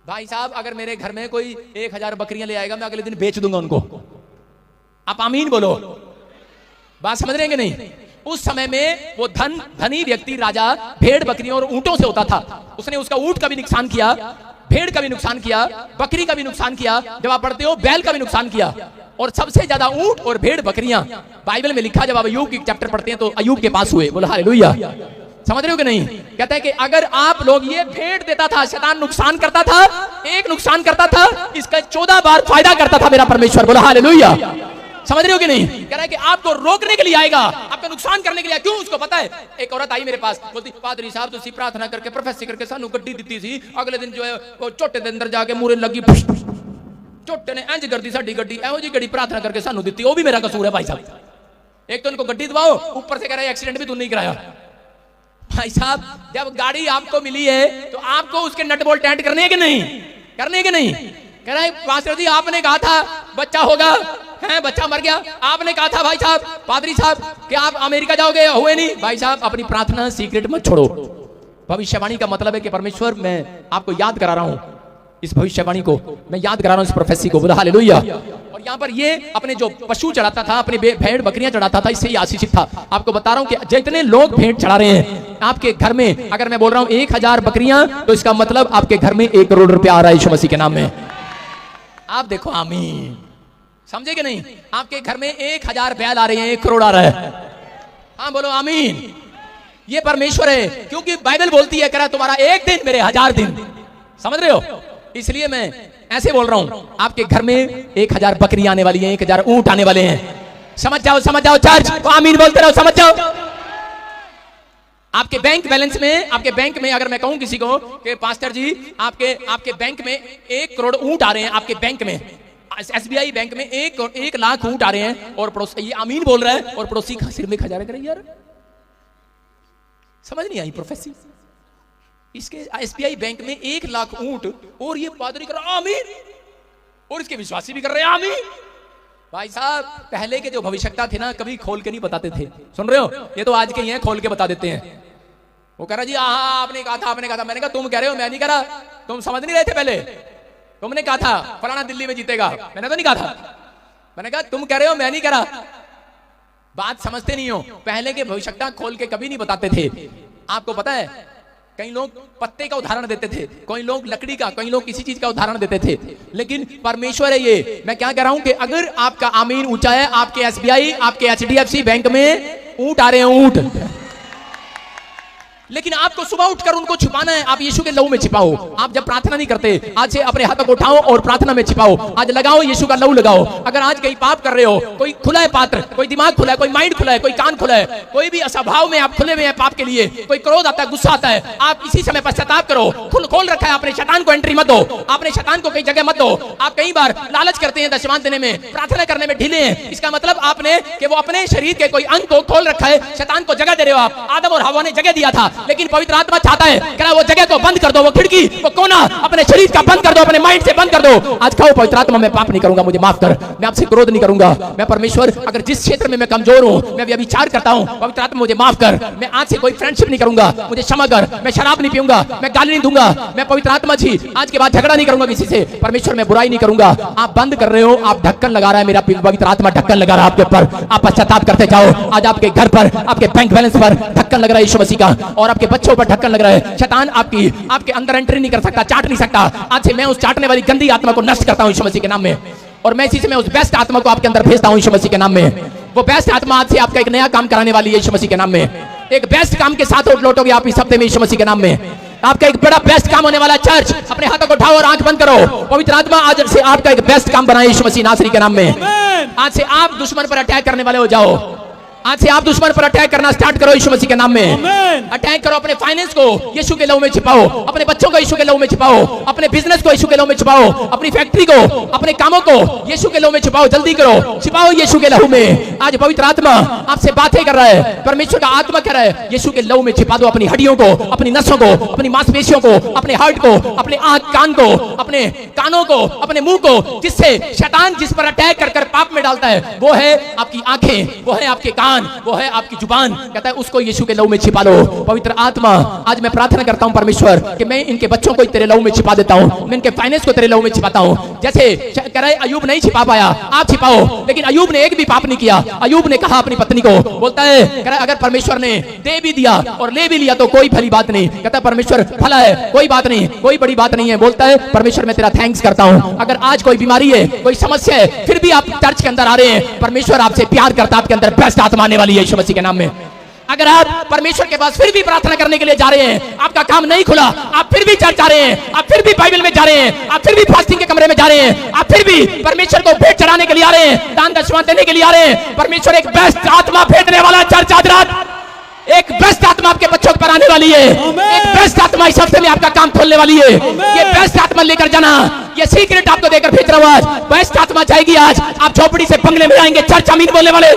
भाई साहब, अगर मेरे घर में कोई 1000 बकरियां ले आएगा, मैं अगले दिन बेच दूंगा उनको। आप आमीन बोलो। बात समझ रहे हैं कि नहीं? उस समय में वो धनी व्यक्ति राजा भेड़ बकरियों और ऊंटों से होता था। उसने उसका ऊंट का भी नुकसान किया, भेड़ का भी नुकसान किया, बकरी का भी नुकसान किया, जब आप पढ़ते हो बैल का भी नुकसान किया। और सबसे ज्यादा ऊंट और भेड़ बकरियां बाइबल में लिखा, जब आप अय्यूब की चैप्टर पढ़ते हैं तो अय्यूब के पास हुए। बोला हालेलुया। समझ रहे हो कि नहीं? कहता है कि अगर आप लोग, ये भेड़ देता था, शैतान नुकसान करता था, एक नुकसान करता था, इसका 14 बार फायदा करता था मेरा परमेश्वर। बोला हालेलुया। समझ रहे हो कि नहीं? कह रहा है कि आपको रोकने के लिए आएगा, आपका नुकसान करने के लिए। क्यों? उसको पता है। एक औरत आई मेरे पास, बोलती पादरी साहब तुसी प्रार्थना करके प्रोफेसी करके सानू गड्डी दी थी, अगले दिन जो है वो चोटे के अंदर जाके मूरे लगी, चोटे ने इंज कर दी साडी गड्डी। एहो जी गड्डी प्रार्थना करके सानू दी, वो भी मेरा कसूर है भाई साहब। एक तो इनको गड्डी दवाओ, ऊपर से कह रहे एक्सीडेंट भी तू नहीं कराया। भाई साहब, जब गाड़ी आपको मिली है तो आपको उसके नट बोल्ट टाइट करने हैं कि नहीं? करने हैं कि नहीं? कह रहा है पास्टर जी आपने कहा था बच्चा होगा, है बच्चा मर गया। आपने कहा था भाई साहब, पादरी साहब कि आप अमेरिका जाओगे, हुए नहीं। भाई साहब, अपनी प्रार्थना सीक्रेट मत छोड़ो। भविष्यवाणी का मतलब है कि परमेश्वर, मैं आपको याद करा रहा हूं इस भविष्यवाणी को, मैं याद करा रहा हूं इस प्रोफेसी को। बोला हालेलुया। और यहाँ पर ये अपने जो पशु चढ़ाता था, अपने भेड़ बकरियां चढ़ाता था, इससे ही आशीषित था। आपको बता रहा हूं कि जितने लोग भेड़ चढ़ा रहे हैं आपके घर में, अगर मैं बोल रहा हूं 1000 बकरियां, तो इसका मतलब आपके घर में 1 करोड़ रुपया आ रहा है यीशु मसीह के नाम में। आप देखो आमीन। समझे कि नहीं? आपके घर में 1000 बैल आ रहे हैं, 1 करोड़ आ रहा है। हाँ बोलो आमीन। ये परमेश्वर है, क्योंकि बाइबल बोलती है, करा तुम्हारा 1 दिन मेरे 1000 दिन। समझ रहे हो? इसलिए मैं ऐसे बोल रहा हूं, आपके घर में 1000 बकरी आने वाली है, 1000 ऊंट आने वाले हैं। समझ जाओ, समझ जाओ चर्च, आमीन बोलते रहो, समझ जाओ। आपके बैंक बैलेंस में, आपके बैंक में अगर मैं कहूं किसी को कि पास्टर जी आपके बैंक में 1 करोड़ ऊंट आ रहे हैं, आपके बैंक में, SBI बैंक में 1 लाख ऊंट आ रहे हैं, और पड़ोसी ये आमीन बोल रहा है, और पड़ोसी का सिर में खजाना करे। यार समझ नहीं आई प्रोफेसी। इसके SBI बैंक में 1 लाख ऊंट, और ये पादरी कर रहा आमीन, और इसके विश्वासी भी कर रहे हैं आमीन। भाई साहब, पहले के जो भविष्यवक्ता थे ना, कभी खोल के नहीं बताते थे। सुन रहे हो? ये तो आज के ही हैं, खोल के बता देते हैं। वो कह रहा जी हाँ आपने कहा था, आपने कहा था। मैंने कहा तुम कह रहे हो, मैं नहीं कह रहा। तुम समझ नहीं रहे थे पहले? तुमने कहा था फलाना दिल्ली में जीतेगा, मैंने तो नहीं कहा था। मैंने कहा तुम कह रहे हो, मैं नहीं कह रहा। बात समझते नहीं हो। पहले के भविष्यवक्ता खोल के कभी नहीं बताते थे। आपको पता है, कई लोग पत्ते का उदाहरण देते थे, कई लोग लकड़ी का, कई लोग किसी चीज का उदाहरण देते थे, लेकिन परमेश्वर है ये। मैं क्या कह रहा हूं कि अगर आपका आमीन ऊंचा है, आपके SBI, आपके HDFC बैंक में ऊंट आ रहे हैं, ऊंट, लेकिन आपको सुबह उठकर उनको छुपाना है। आप यीशु के लहू में छिपाओ। आप जब प्रार्थना नहीं करते, आज से अपने हाथों को उठाओ और प्रार्थना में छिपाओ। आज लगाओ, यीशु का लहू लगाओ। अगर आज कहीं पाप कर रहे हो, कोई खुला है पात्र, कोई दिमाग खुला है, कोई माइंड खुला है, कोई कान खुला है, कोई भी स्वभाव में आप खुले हुए हैं पाप के लिए, कोई क्रोध आता है, गुस्सा आता है, आप इसी समय पश्चाताप करो। खोल रखा है आपने, शैतान को एंट्री मत दो। आपने शैतान को कई जगह मत दो। आप कई बार लालच करते हैं दशमांश देने में, प्रार्थना करने में ढीले हैं। इसका मतलब आपने कि वो अपने शरीर के कोई अंग को खोल रखा है, शैतान को जगह दे रहे हो आप। आदम और हवा ने जगह दिया था, लेकिन पवित्र आत्मा चाहता है कि वो जगह को बंद कर दो, वो खिड़की, वो कोना अपने शरीर का बंद कर दो, अपने माइंड से बंद कर दो। आज कहो पवित्र आत्मा, मैं पाप नहीं करूंगा, मुझे माफ कर, मैं आपसे क्रोध नहीं करूंगा। मैं परमेश्वर, अगर जिस क्षेत्र में मैं कमजोर हूं, मैं व्यभिचार करता हूं, पवित्र आत्मा मुझे माफ कर। मैं आज से कोई फ्रेंडशिप नहीं करूंगा, मुझे क्षमा कर। मैं शराब नहीं पीऊंगा, मैं गाली नहीं दूंगा। मैं पवित्र आत्मा जी आज के बाद झगड़ा नहीं करूंगा किसी से। परमेश्वर, मैं बुराई नहीं करूंगा। आप बंद कर रहे हो, आप ढक्कन लगा रहा है, मेरा पवित्र आत्मा ढक्कन लगा रहा है आपके ऊपर। आप पश्चाताप करते जाओ। आज आपके घर पर, आपके बैंक बैलेंस पर ढक्कन लग रहा है यीशु मसीह का, और आपके बच्चों पर ढक्कन लग रहा है। शैतान आपके अंदर एंट्री नहीं कर सकता, चाट नहीं सकता। आज से मैं उस चाटने वाली गंदी आत्मा को नष्ट करता हूं यीशु मसीह के नाम में, और मैं इसी से मैं उस बेस्ट आत्मा को आपके अंदर भेजता हूं यीशु मसीह के नाम में। वो बेस्ट आत्मा आज से आपका एक नया काम कराने वाली है यीशु मसीह के नाम में। एक बेस्ट काम के साथ लौटोगे आप इस हफ्ते में यीशु मसीह के नाम में। आपका एक बड़ा बेस्ट काम होने वाला चर्च। अपने हाथों को उठाओ और आंख बंद करो। पवित्र आत्मा आज से आपका एक बेस्ट काम बनाए यीशु मसीह नासरी के नाम में। आज से आप दुश्मन पर अटैक करने वाले हो जाओ। आज से आप दुश्मन पर अटैक करना स्टार्ट करो यीशु मसीह के नाम में। अटैक करो। अपने फाइनेंस को यीशु के लहू में छिपाओ। अपने बच्चों को यीशु के लहू में छिपाओ। अपने बिजनेस को यीशु के लहू में छिपाओ। अपनी फैक्ट्री को, अपने कामों को यीशु के लहू में छिपाओ। जल्दी करो, छिपाओ यीशु के लहू में। आज पवित्र आत्मा आपसे बातें कर रहा है। परमेश्वर का आत्मा कह रहा है यीशु के लहू में छिपा दो अपनी हड्डियों को, अपनी नसों को, अपनी मांसपेशियों को, अपने हार्ट को, अपने आंख कान को, अपने कानों को, अपने मुंह को, जिससे शैतान जिस पर अटैक कर कर पाप में डालता है वो है आपकी आंखें, वो है आपके कान, वो है आपकी जुबान। कहता है उसको यीशु के लहू में छिपा लो। पवित्र आत्मा आज मैं प्रार्थना करता हूं परमेश्वर कि मैं इनके बच्चों को तेरे लहू में छिपा देता हूं। मैं इनके फाइनेंस को तेरे लहू में छिपाता हूं। जैसे कह रहा है अय्यूब नहीं छिपा पाया, आप छिपाओ। लेकिन अय्यूब ने एक भी पाप नहीं किया। अय्यूब ने कहा अपनी पत्नी को, बोलता है कह रहा है अगर परमेश्वर ने दे भी दिया और ले भी लिया तो कोई भली बात नहीं। कहता है परमेश्वर भला है, कोई बात नहीं, कोई बड़ी बात नहीं है। बोलता है परमेश्वर मैं तेरा थैंक्स करता हूं। अगर आज कोई बीमारी है, कोई समस्या है, फिर भी आप चर्च के अंदर आ रहे हैं, परमेश्वर आपसे प्यार करता है। आपके अंदर बेस्ट आत्मा आने वाली है यीशु मसीह के नाम में। अगर आप परमेश्वर के पास फिर भी प्रार्थना करने के लिए जा रहे हैं, आपका काम नहीं खुला, आप फिर भी चर्च जा रहे हैं, आप फिर भी बाइबल में जा रहे हैं, आप फिर भी फास्टिंग के कमरे में जा रहे हैं, आप फिर भी परमेश्वर को भेंट चढ़ाने के लिए आ रहे हैं, दान दक्षिणा देने के लिए आ रहे हैं, परमेश्वर एक बेस्ट आत्मा भेजने वाला चर्च आज रात एक बेस्ट आत्मा आपके बच्चों पर आने वाली है। एक बेस्ट आत्मा इस हफ्ते में आपका काम खोलने वाली है। ये बेस्ट आत्मा लेकर जाना, ये सीक्रेट आपको देकर भेज रहा हूं। आज बेस्ट आत्मा जाएगी। आज आप झोपड़ी से बंगले में आएंगे, चर्च अमीन बोलने वाले।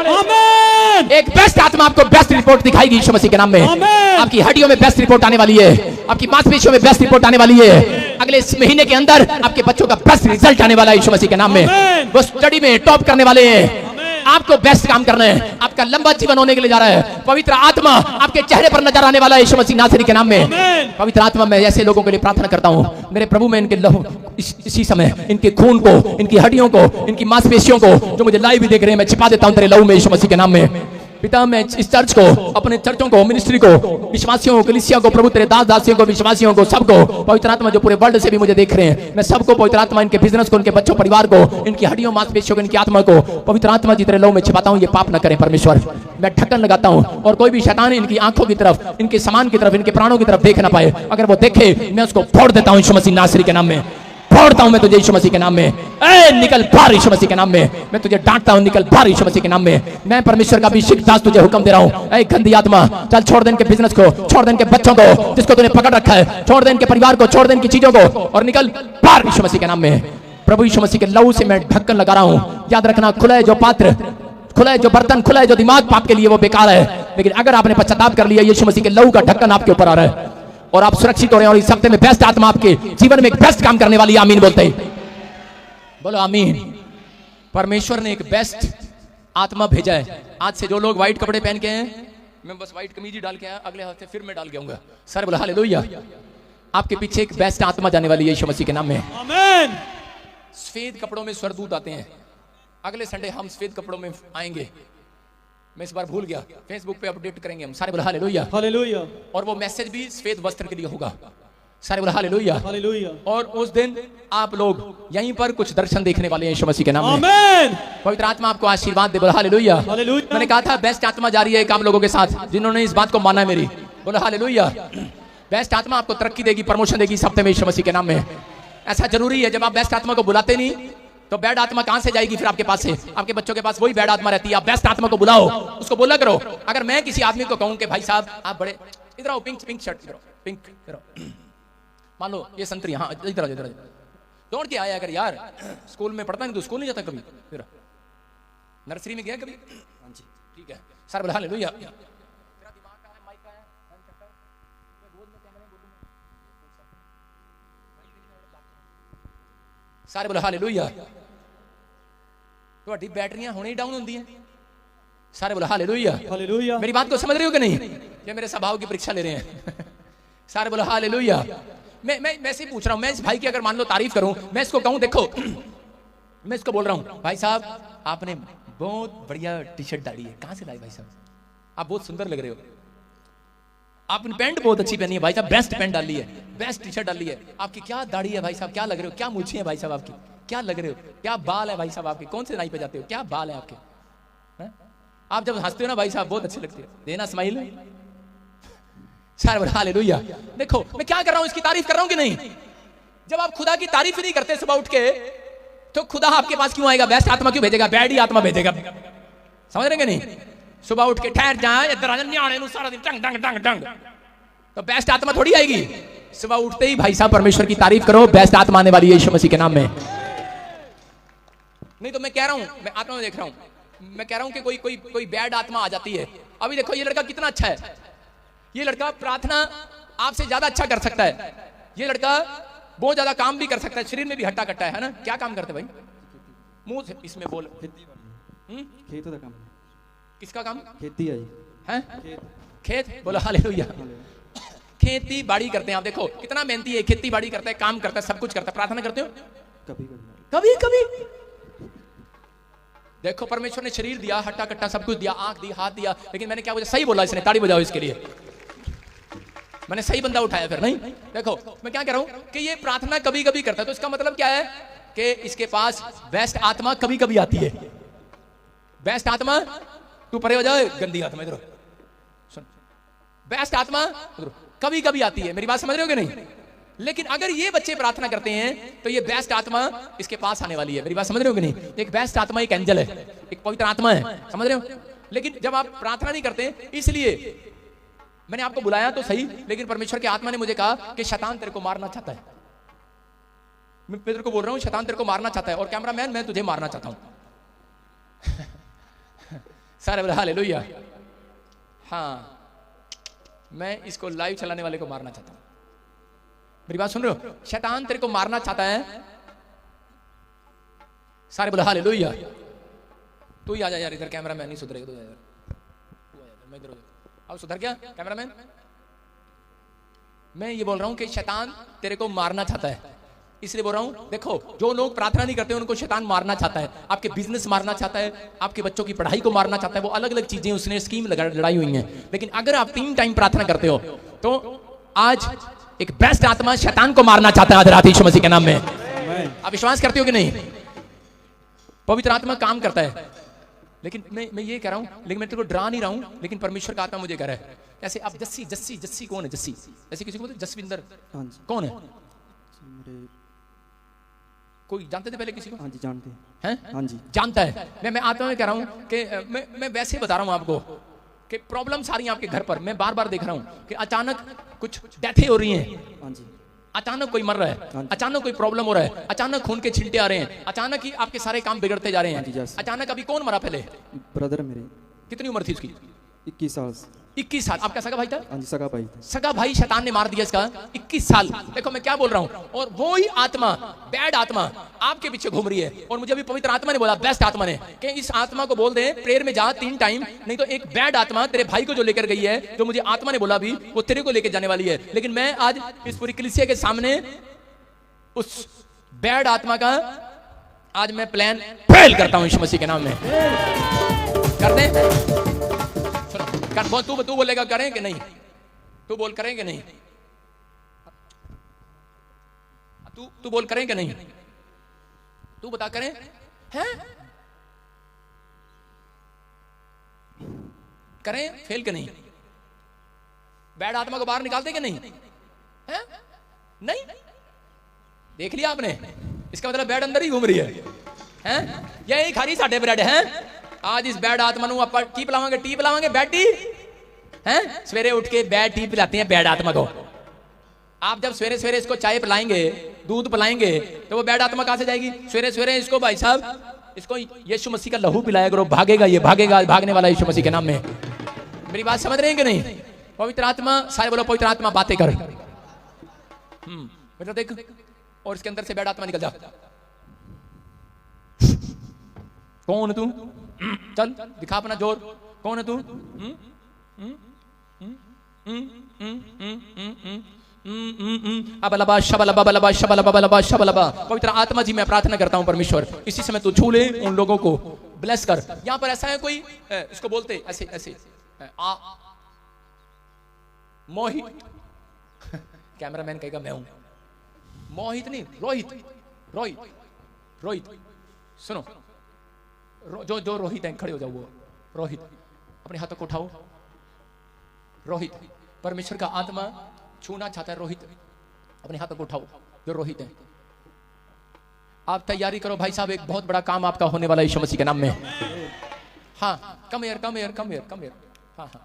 एक बेस्ट आत्मा आपको बेस्ट रिपोर्ट दिखाएगी यीशु मसीह के नाम में। आपकी हड्डियों में बेस्ट रिपोर्ट आने वाली है, आपकी मांसपेशियों में बेस्ट रिपोर्ट आने वाली है। अगले इस महीने के अंदर आपके बच्चों का बेस्ट रिजल्ट आने वाला है यीशु मसीह के नाम में। वो स्टडी में टॉप करने वाले हैं। आपको बेस्ट काम करना है। आपका लंबा जीवन होने के लिए जा रहा है। पवित्र आत्मा आपके चेहरे पर नजर आने वाला है यीशु मसीह नासरी के नाम में। पवित्र आत्मा मैं ऐसे लोगों के लिए प्रार्थना करता हूं। मेरे प्रभु मैं इनके लहू इसी समय इनके खून को, इनकी हड्डियों को, इनकी मांसपेशियों को जो मुझे लाइव भी देख रहे हैं, मैं छिपा देता हूं तेरे लहू में यीशु मसीह के नाम में। पिता मैं इस चर्च को, अपने चर्चों को, मिनिस्ट्री को, विश्वासियों को, कलीसिया को, प्रभु तेरे दास दासियों को, विश्वासियों को, सबको पवित्र आत्मा जो पूरे वर्ल्ड से भी मुझे देख रहे हैं, मैं सबको पवित्र आत्मा इनके बिजनेस को, इनके बच्चों, परिवार को, इनकी हड्डियों मांसपेशियों को, इनकी आत्मा को पवित्र आत्मा जी तेरे लहू में छिपाता हूं। ये पाप न करें परमेश्वर। मैं ढक्कन लगाता हूं और कोई भी शैतान इनकी आंखों की तरफ, इनके सामान की तरफ, इनके प्राणों की तरफ देख ना पाए। अगर वो देखे मैं उसको फोड़ देता हूं यीशु मसीह नासरी के नाम में। फोड़ता हूं मैं तुझे यीशु मसीह के नाम में। ए निकल बाहर यीशु मसीह के नाम में। मैं तुझे डांटता हूं, निकल बाहर यीशु मसीह के नाम में। मैं परमेश्वर का अभिषिक्त दास तुझे हुक्म दे रहा हूं। ए गंदी आत्मा चल छोड़ दे इनके बिजनेस को, छोड़ दे इनके बच्चों को जिसको तूने पकड़ रखा है, छोड़ दे इनके परिवार को, छोड़ दे इनकी चीजों को और निकल बाहर यीशु मसीह के नाम में। प्रभु यीशु मसीह के लहू से मैं ढक्कन लगा रहा हूं। याद रखना खुला है जो पात्र, खुला है जो बर्तन, खुला है जो दिमाग पाप के लिए वो बेकार है। लेकिन अगर आपने पश्चाताप कर लिया, यीशु मसीह के लहू का ढक्कन आपके ऊपर आ रहा है और आप सुरक्षित हो रहे हैं। और इस हफ्ते में बेस्ट आत्मा आपके जीवन में एक बेस्ट काम करने वाली है। आमीन बोलते हैं, बोलो आमीन। परमेश्वर ने एक बेस्ट आत्मा भेजा है। आज से जो लोग व्हाइट कपड़े पहन के हैं, मैं बस व्हाइट कमीज ही डाल के आया, अगले हफ्ते फिर मैं डाल के आऊंगा। सर बोला हालेलुया। आपके पीछे एक बेस्ट आत्मा जाने वाली है यीशु मसीह के नाम में। आमीन। सफेद कपड़ों में स्वर्गदूत आते हैं। अगले संडे हम सफेद कपड़ों में आएंगे। मैं इस बार भूल गया, फेसबुक पे अपडेट करेंगे हम। सारे बोला हालेलुया, हालेलुया। और वो मैसेज भी सफेद वस्त्र के लिए होगा। सारे बोला हालेलुया, हालेलुया। और उस दिन आप लोग यहीं पर कुछ दर्शन देखने वाले हैं यीशु मसीह के नाम में। आमीन। पवित्र आत्मा आपको आशीर्वाद दे। बोला हालेलुया, हालेलुया। मैंने कहा था बेस्ट आत्मा जा रही है एक आप लोगों के साथ जिन्होंने इस बात को माना है मेरी। बोला हालेलुया। बेस्ट आत्मा आपको तरक्की देगी, प्रमोशन देगी इस हफ्ते में यीशु मसीह के नाम में। ऐसा जरूरी है, जब आप बेस्ट आत्मा को बुलाते नहीं तो बैड आत्मा कहां से जाएगी फिर आपके पास से? आपके बच्चों के पास वही बैड आत्मा रहती है। आप बेस्ट आत्मा को बुलाओ, उसको बोला करो। अगर मैं किसी आदमी को कहूं कि भाई साहब आप बड़े इधर आओ, पिंक शर्ट इधर आओ, पिंक इधर आओ, मान लो ये संतरी, हाँ इधर आ, इधर दौड़ के आया। अगर यार स्कूल में पढ़ता नहीं तो स्कूल नहीं जाता कभी, फिर नर्सरी में गया कभी? हाँ जी ठीक है। सर बोला हालेलुया। सारे बोला हालेलुया। ਤੁਹਾਡੀ बैटरियां ਹੁਣੇ ही डाउन होंदी हैं। सारे बोला हालेलुया, हालेलुया। मेरी बात को समझ रहे हो कि नहीं? ये मेरे स्वभाव की परीक्षा ले रहे हैं। सारे बोला हालेलुया। मैं से पूछ रहा हूं, मैं इस भाई की अगर मान लो तारीफ करूं, मैं इसको कहूं देखो, मैं इसको बोल रहा हूं भाई साहब आपने बहुत बढ़िया टी शर्ट डाली है, कहां से लाई भाई साहब? आप बहुत सुंदर लग रहे हो, आपने पैंट बहुत अच्छी पहनी है भाई साहब, बेस्ट पैंट डाली है, बेस्ट टी शर्ट डाली है, आपकी क्या दाढ़ी है भाई साहब, क्या लग रहे हो, क्या मूछें है भाई साहब आपकी, क्या लग रहे हो, क्या बाल है भाई साहब आपके, कौन से नाई पे जाते हो, क्या बाल है आपके? आप जब हंसते हो ना भाई साहब बहुत अच्छे लगते हो, देना स्माइल। सारे बोले हालेलुया। देखो मैं क्या कर रहा हूं, इसकी तारीफ कर रहा हूं कि नहीं? जब आप खुदा की तारीफ ही नहीं करते सुबह उठ के, तो खुदा आपके पास क्यों आएगा? बेस्ट आत्मा क्यों भेजेगा? बैड ही आत्मा भेजेगा। समझ रहे नहीं? सुबह उठ के ठहर जाए इधर आ जा न्याणे नु सारा दिन टंग टंग टंग टंग, तो बेस्ट आत्मा थोड़ी आएगी। सुबह उठते ही भाई साहब परमेश्वर की तारीफ करो, बेस्ट आत्मा आने वाली है यीशु मसीह के नाम में। नहीं तो मैं कह रहा हूं, मैं आत्मा में देख रहा हूं, मैं कह रहा हूं कि कोई कोई कोई बैड आत्मा आ जाती है। अभी देखो ये लड़का कितना अच्छा है, ये लड़का प्रार्थना आपसे ज्यादा अच्छा कर सकता है, ये लड़का बहुत ज्यादा काम भी कर सकता है, शरीर में भी हट्टा कट्टा है ना? क्या काम करते भाई? मुंह से इसमें बोल। खेतों का काम। किसका काम? खेती है हैं? खेत बोलो हालेलुया। खेती बाड़ी करते हैं आप, देखो कितना मेहनती है, खेती बाड़ी करता है, काम करता है, सब कुछ करता है। प्रार्थना करते हो? कभी कभी कभी। देखो परमेश्वर ने शरीर दिया, हट्टा कट्टा सब कुछ दिया, आंख दी, हाथ दिया, लेकिन मैंने क्या बोला? सही बोला इसने, ताड़ी बजाओ इसके लिए। मैंने सही बंदा उठाया फिर। नहीं देखो मैं क्या कह रहा हूं कि ये प्रार्थना कभी कभी करता है, तो इसका मतलब क्या है कि इसके पास बेस्ट आत्मा कभी कभी आती है। बेस्ट आत्मा, तू परे हो जाए, गंदी आत्मा इधर सुन, बेस्ट आत्मा कभी कभी आती है। मेरी बात समझ रहे हो कि नहीं? लेकिन अगर ये बच्चे प्रार्थना करते हैं तो ये बेस्ट आत्मा इसके पास आने वाली है। मेरी बात समझ रहे हो कि नहीं? एक बेस्ट आत्मा एक एंजल है, एक पवित्र आत्मा है, समझ रहे हो? लेकिन जब आप प्रार्थना नहीं करते, इसलिए मैंने आपको बुलाया तो सही, लेकिन परमेश्वर की आत्मा ने मुझे कहा कि शैतान तेरे को मारना चाहता है। मैं तेरे को बोल रहा हूं शैतान तेरे को मारना चाहता है, और कैमरामैन मैं तुझे मारना चाहता हूं। सारे बोले हालेलुया। हाँ, मैं इसको लाइव चलाने वाले को मारना चाहता हूं। मेरी बात सुन रहे हो? शैतान तेरे को मारना चाहता है। सारे बोले हालेलुया। तू ही आ जा यार इधर, कैमरामैन नहीं सुधरेगा। तू यार, तू आ जा, मैं इधर अब सुधर गया कैमरामैन। मैं ये बोल रहा हूं कि शैतान तेरे को मारना चाहता है, इसलिए बोल रहा हूं देखो जो लोग प्रार्थना नहीं करते उनको शैतान मारना चाहता है। आपके बिजनेस मारना चाहता है, आपके बच्चों की पढ़ाई को मारना चाहता है, वो अलग अलग चीजें उसने स्कीम लड़ाई हुई हैं। लेकिन अगर आप 3 टाइम प्रार्थना करते हो तो आज एक बेस्ट आत्मा शैतान को मारना चाहता है आज रात यीशु मसीह के नाम में। आप विश्वास करते हो कि नहीं? पवित्र आत्मा काम करता है। लेकिन मैं ये कह रहा हूं, लेकिन मैं तेरे को डरा नहीं रहा हूं, लेकिन परमेश्वर का आत्मा मुझे कह रहा है ऐसे। अब जस्सी जस्सी जस्सी कौन है? जस्सी ऐसे किसी को बोलते? जसविंदर कौन है? कोई जानते थे पहले किसी को? हाँ जी जानते हैं। हाँ जी जानता है। मैं आत्मा में कह रहा हूं कि मैं वैसे बता रहा हूं आपको कि प्रॉब्लम सारी आपके घर पर। मैं बार बार देख रहा हूं कि अचानक कुछ डेथें हो रही हैं, हाँ जी, अचानक कोई मर रहा है, अचानक कोई प्रॉब्लम हो रहा है, अचानक खून के छींटे आ रहे हैं, अचानक ही आपके सारे काम बिगड़ते जा रहे हैं। अचानक अभी कौन मरा पहले? ब्रदर मेरे। कितनी उम्र थी उसकी? 21 साल। 21 साल। आपका सगा भाई था? हाँ जी सगा भाई था। सगा भाई शैतान ने मार दिया इसका। 21 साल। देखो मैं क्या बोल रहा हूं। और वो ही आत्मा, बैड आत्मा आपके पीछे घूम रही है। और मुझे अभी पवित्र आत्मा ने बोला, बेस्ट आत्मा ने, कि इस आत्मा को बोल दे प्रेयर में जा 3 टाइम, नहीं तो एक बैड आत्मा तेरे भाई को जो लेकर गई है, जो मुझे आत्मा ने बोला अभी, वो तेरे को लेकर जाने वाली है। लेकिन मैं आज इस पूरी कलीसिया के सामने उस बैड आत्मा का आज मैं प्लान फेल करता हूं यीशु मसीह के नाम में। कर दे। तू बोलेगा करें कि नहीं? तू बोल करें कि नहीं? तू बोल करें कि नहीं? तू बता करें हैं? करें फेल कि नहीं? बैड आत्मा को बाहर निकालते कि नहीं? हैं? नहीं। देख लिया आपने? इसका मतलब बैड अंदर ही घूम रही है। हैं? यही खारी साढ़े ब्रेड है। आज इस बैड आत्मा को आप टी पिलावांगे, टी पिलावांगे, बैड टी हैं। सवेरे उठ के बैड टी पिलाते हैं बैड आत्मा को। आप जब सवेरे सवेरे इसको चाय पिलाएंगे, दूध पिलाएंगे, तो वो बैड आत्मा कहां से जाएगी? सवेरे सवेरे इसको भाई साहब, इसको यीशु मसीह का लहू पिलाया करो, भागेगा। ये भागेगा, भागने वाला यीशु मसीह के नाम में। मेरी बात समझ रहे हैं कि नहीं? पवित्र आत्मा, सारे बोलो पवित्र आत्मा बातें कर। बेटा देख, और इसके अंदर से बैड आत्मा निकल जा। कौन है तू? चल दिखा अपना जोर। कौन है तू? अबलबा शबलबा बलबा शबलबा बलबा शबलबा। पवित्र आत्मा जी मैं प्रार्थना करता हूं परमेश्वर, इसी समय तू छू ले उन लोगों को, ब्लेस कर। यहां पर ऐसा है कोई, इसको बोलते ऐसे ऐसे मोहित। कैमरामैन कहेगा मैं हूं। मोहित नहीं, रोहित। रोहित, रोहित सुनो, जो रोहित है खड़े हो जाओ। वो रोहित, अपने हाथों को उठाओ। रोहित, परमेश्वर का आत्मा छूना चाहता है रोहित, अपने हाथों को उठाओ जो रोहित है। आप तैयारी करो भाई साहब, एक बहुत बड़ा काम आपका होने वाला है यीशु मसीह के नाम में। हाँ, come here come here come here come here. हाँ हाँ,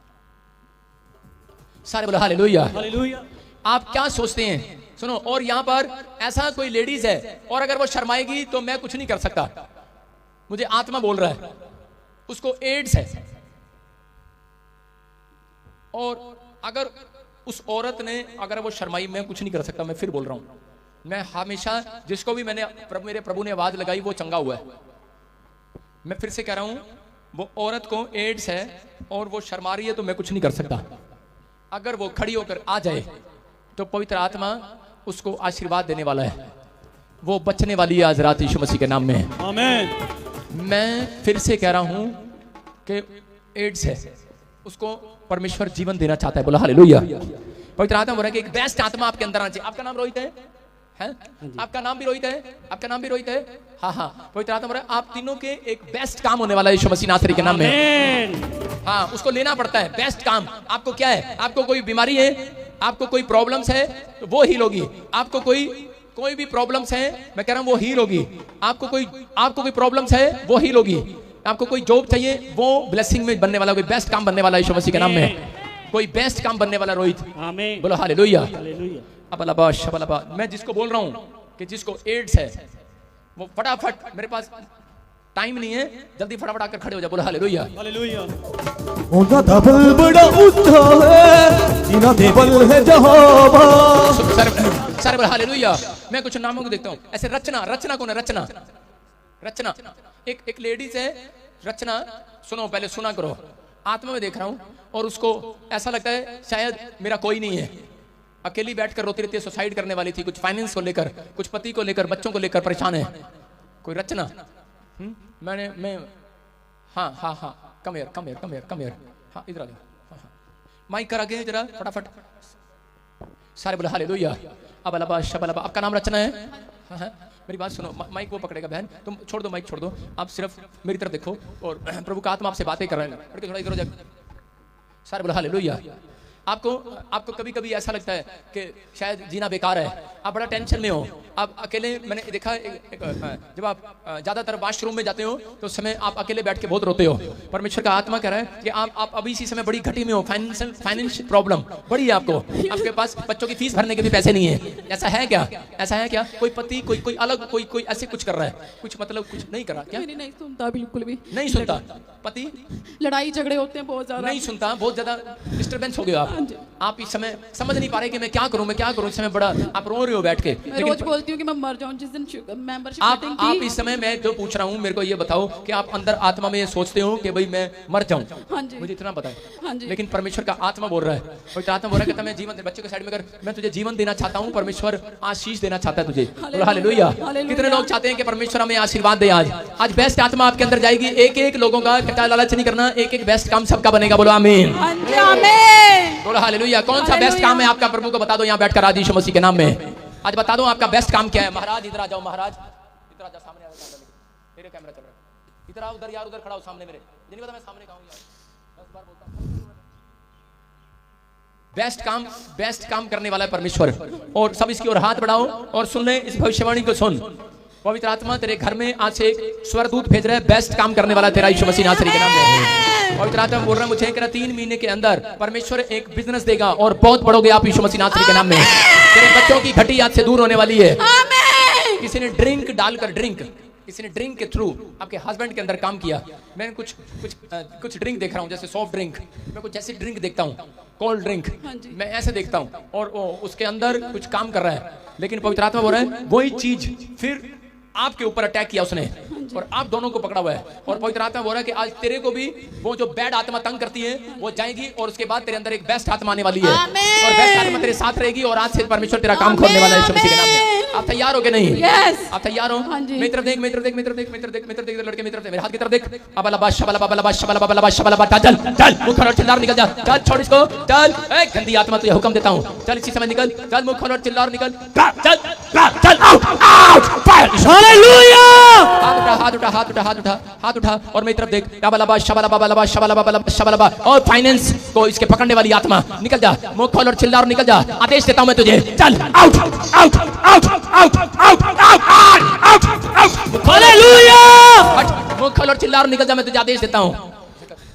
सारे बोलो हालेलुया। हालेलुया। आप क्या सोचते हैं, सुनो, और यहां पर ऐसा कोई लेडीज है और अगर वो शर्माएगी तो मैं कुछ नहीं कर सकता, मुझे आत्मा बोल रहा है, उसको एड्स है। और अगर उस औरत ने, अगर वो शर्माई, मैं कुछ नहीं कर सकता। मैं फिर बोल रहा हूं, मैं हमेशा जिसको भी मेरे प्रभु ने आवाज लगाई वो चंगा हुआ है। मैं फिर से कह रहा हूं, वो औरत को एड्स है और वो शर्मा रही है तो मैं कुछ नहीं कर सकता। अगर वो खड़ी होकर आ जाए तो पवित्र आत्मा उसको आशीर्वाद देने वाला है, वो बचने वाली है आज रात यीशु मसीह के नाम में। आमीन। मैं फिर से कह रहा हूं कि एड्स है, उसको परमेश्वर जीवन देना चाहता है। बोला हालेलुया। पवित्र आत्मा बोल रहा है कि एक बेस्ट आत्मा आपके अंदर आना चाहिए। आपका नाम रोहित है? आपका नाम भी रोहित है? आपका नाम भी रोहित है? हाँ हाँ, पवित्र आत्मा बोल रहा है आप तीनों के एक बेस्ट काम होने वाला है यीशु मसीह नासरी के नाम में। हाँ, उसको लेना पड़ता है बेस्ट काम। आपको क्या है, आपको कोई बीमारी है, आपको कोई प्रॉब्लम्स है तो वो हील होगी। आपको कोई भी प्रॉब्लम्स है, मैं कह रहा हूं वो हील होगी। आपको कोई प्रॉब्लम्स है वो हील होगी। आपको कोई जॉब चाहिए वो ब्लेसिंग में बनने वाला, कोई बेस्ट काम बनने वाला यीशु मसीह के नाम में, कोई बेस्ट काम बनने वाला रोहित। आमीन। बोलो हालेलुया। हालेलुया। मैं जिसको बोल रहा हूं कि जिसको एड्स है वो फटाफट, मेरे पास टाइम नहीं है, जल्दी फटाफट आकर खड़े हो जा। बोलो हालेलुया। हालेलुया। ਉਹਦਾ ਦਾ ਬਲ ਬੜਾ ਉੱਚਾ ਹੈ ਜਿਨ੍ਹਾਂ ਦੇ ਬਲ ਹੈ ਜਹਾਵਾ। सारे बोलो हालेलुया। मैं कुछ नामों को देखता हूं ऐसे। रचना कौन है? रचना एक लेडीज है रचना। सुनो, पहले सुना करो। आत्मा में देख रहा हूं और उसको ऐसा लगता है शायद मेरा कोई नहीं है, अकेली बैठकर रोती रहती है, सुसाइड करने वाली थी, कुछ फाइनेंस को लेकर, कुछ पति को लेकर, बच्चों को लेकर परेशान है। कोई रचना। मैं हाँ हाँ हाँ, कम हियर। हाँ, इधर आ जाओ। हाँ हाँ, माइक कर आगे जरा फटाफट। सारे बोले हालेलुया। अब अलाबा शबलाबा। आपका नाम रचना है? हाँ हाँ, मेरी बात सुनो, माइक वो पकड़ेगा बहन, तुम छोड़ दो, माइक छोड़ दो, आप सिर्फ मेरी तरफ देखो और प्रभु का आत्मा आपसे बातें कर रहे हैं। थोड़ा इधर हो जाए। सारे बोले हालेलुया। आपको कभी कभी ऐसा लगता है कि शायद जीना बेकार है, आप बड़ा टेंशन में हो, आप अकेले। मैंने देखा जब आप ज्यादातर वॉशरूम में जाते हो तो उस समय आप अकेले बैठ के बहुत रोते हो। परमेश्वर का आत्मा कह रहा है कि आप अभी इसी समय बड़ी घटी में हो, फाइनेंशियल प्रॉब्लम बड़ी है आपको, आपके पास बच्चों की फीस भरने के भी पैसे नहीं है। ऐसा है क्या? कोई पति कोई अलग कोई ऐसे कुछ कर रहा है, कुछ मतलब कुछ नहीं कर रहा क्या? नहीं सुनता, बिल्कुल भी नहीं सुनता। पति लड़ाई झगड़े होते हैं बहुत ज्यादा, नहीं सुनता, बहुत ज्यादा डिस्टर्बेंस हो गया आप इस समय समझ नहीं पा रहे कि मैं क्या करूं इस समय बड़ा आप रो रहे हो बैठ के। मैं रोज बोलती हूँ कि मैं मर जाऊं। जिस दिन मेंबरशिप मीटिंग आप इस समय, मैं जो पूछ रहा हूँ, मेरे को ये बताओ कि आप अंदर आत्मा में ये सोचते हो कि भाई मैं मर जाऊं? हाँ जी, मुझे इतना पता है। हाँ जी। लेकिन परमेश्वर का आत्मा बोल रहा है, पवित्र आत्मा बोल रहा है कि मैं जीवन, बच्चे के साइड में कर, मैं तुझे जीवन देना चाहता हूँ। परमेश्वर आशीष देना चाहता है तुझे। हालेलुया। कितने लोग चाहते हैं कि परमेश्वर हमें आशीर्वाद दे? आज बेस्ट आत्मा आपके अंदर जाएगी। एक लोगों का कच्चा लालच नहीं करना, एक बेस्ट काम सबका बनेगा। बोलो आमीन। बोलो हालेलुया। कौन सा बेस्ट काम है आपका? प्रभु को बता दो यहाँ बैठकर आज यीशु मसीह के नाम में। आज बता दो आपका बेस्ट काम क्या है। महाराज इधर आ जाओ, महाराज इधर आ जाओ, सामने आ जाओ, मेरे कैमरा चल रहा है, इधर आओ, उधर यार, उधर खड़ा हो सामने मेरे, नहीं पता मैं सामने कहाँ हूँ यार, 10 बार बोलता हूँ। बेस्ट काम करने वाला है परमेश्वर। और सब इसकी ओर हाथ बढ़ाओ और सुन ले इस भविष्यवाणी को। सुन, पवित्र आत्मा तेरे घर में आज से एक स्वरदूत भेज रहा है, बेस्ट काम करने वाला तेरा यीशु मसीह नासरी के नाम में। पवित्र आत्मा बोल रहा है मुझे कि 3 महीने के अंदर परमेश्वर एक बिजनेस देगा और बहुत बढ़ोगे आप यीशु मसीह नासरी के नाम में। तेरे बच्चों की घटी आज से दूर होने वाली है। किसी ने किसी ने ड्रिंक के थ्रू आपके हस्बैंड के अंदर काम किया। मैंने कुछ ड्रिंक देख रहा हूँ, जैसे सॉफ्ट ड्रिंक, मैं कुछ ऐसी ड्रिंक देखता हूँ, कोल्ड ड्रिंक, मैं ऐसे देखता हूँ और उसके अंदर कुछ काम कर रहा है। लेकिन पवित्र आत्मा बोल रहा है वही चीज फिर आपके ऊपर अटैक किया उसने और आप दोनों को पकड़ा हुआ है। और पवित्र आत्मा बोल रहा है कि आज तेरे को भी वो जो बैड आत्मा तंग करती है वो जाएगी और उसके बाद तेरे अंदर एक बेस्ट आत्मा आने वाली है और बेस्ट आत्मा तेरे साथ रहेगी और आज से परमेश्वर तेरा काम खोलने वाला है यीशु मसीह के नाम में। आप तैयार हो कि नहीं? आप तैयार हो? मेरी तरफ देख, मेरे हाथ की तरफ देख। चल मुख खोल और चिल्ला निकल जा। चल छोड़ इसको, चल गंदी आत्मा तुझे हुक्म देता हूँ, चल इसी समय निकल। चल मुख खोल और चिल्ला निकल। चल आउट आउट फायर। हालेलुया। हाथ उठा, हाथ उठा हाथ उठा हाथ उठा और मेरी तरफ देख। लाबा शबलाबा बलाबा शबलाबा बलाबा शबलाबा। और फाइनेंस को इसके पकड़ने वाली आत्मा निकल जा, मुंह खोल और चिल्ला और निकल जा। आदेश देता हूं मैं तुझे, चल out out out out out out out. Hallelujah. मुंह खोल और चिल्ला और निकल जा, मैं तुझे आदेश देता हूं।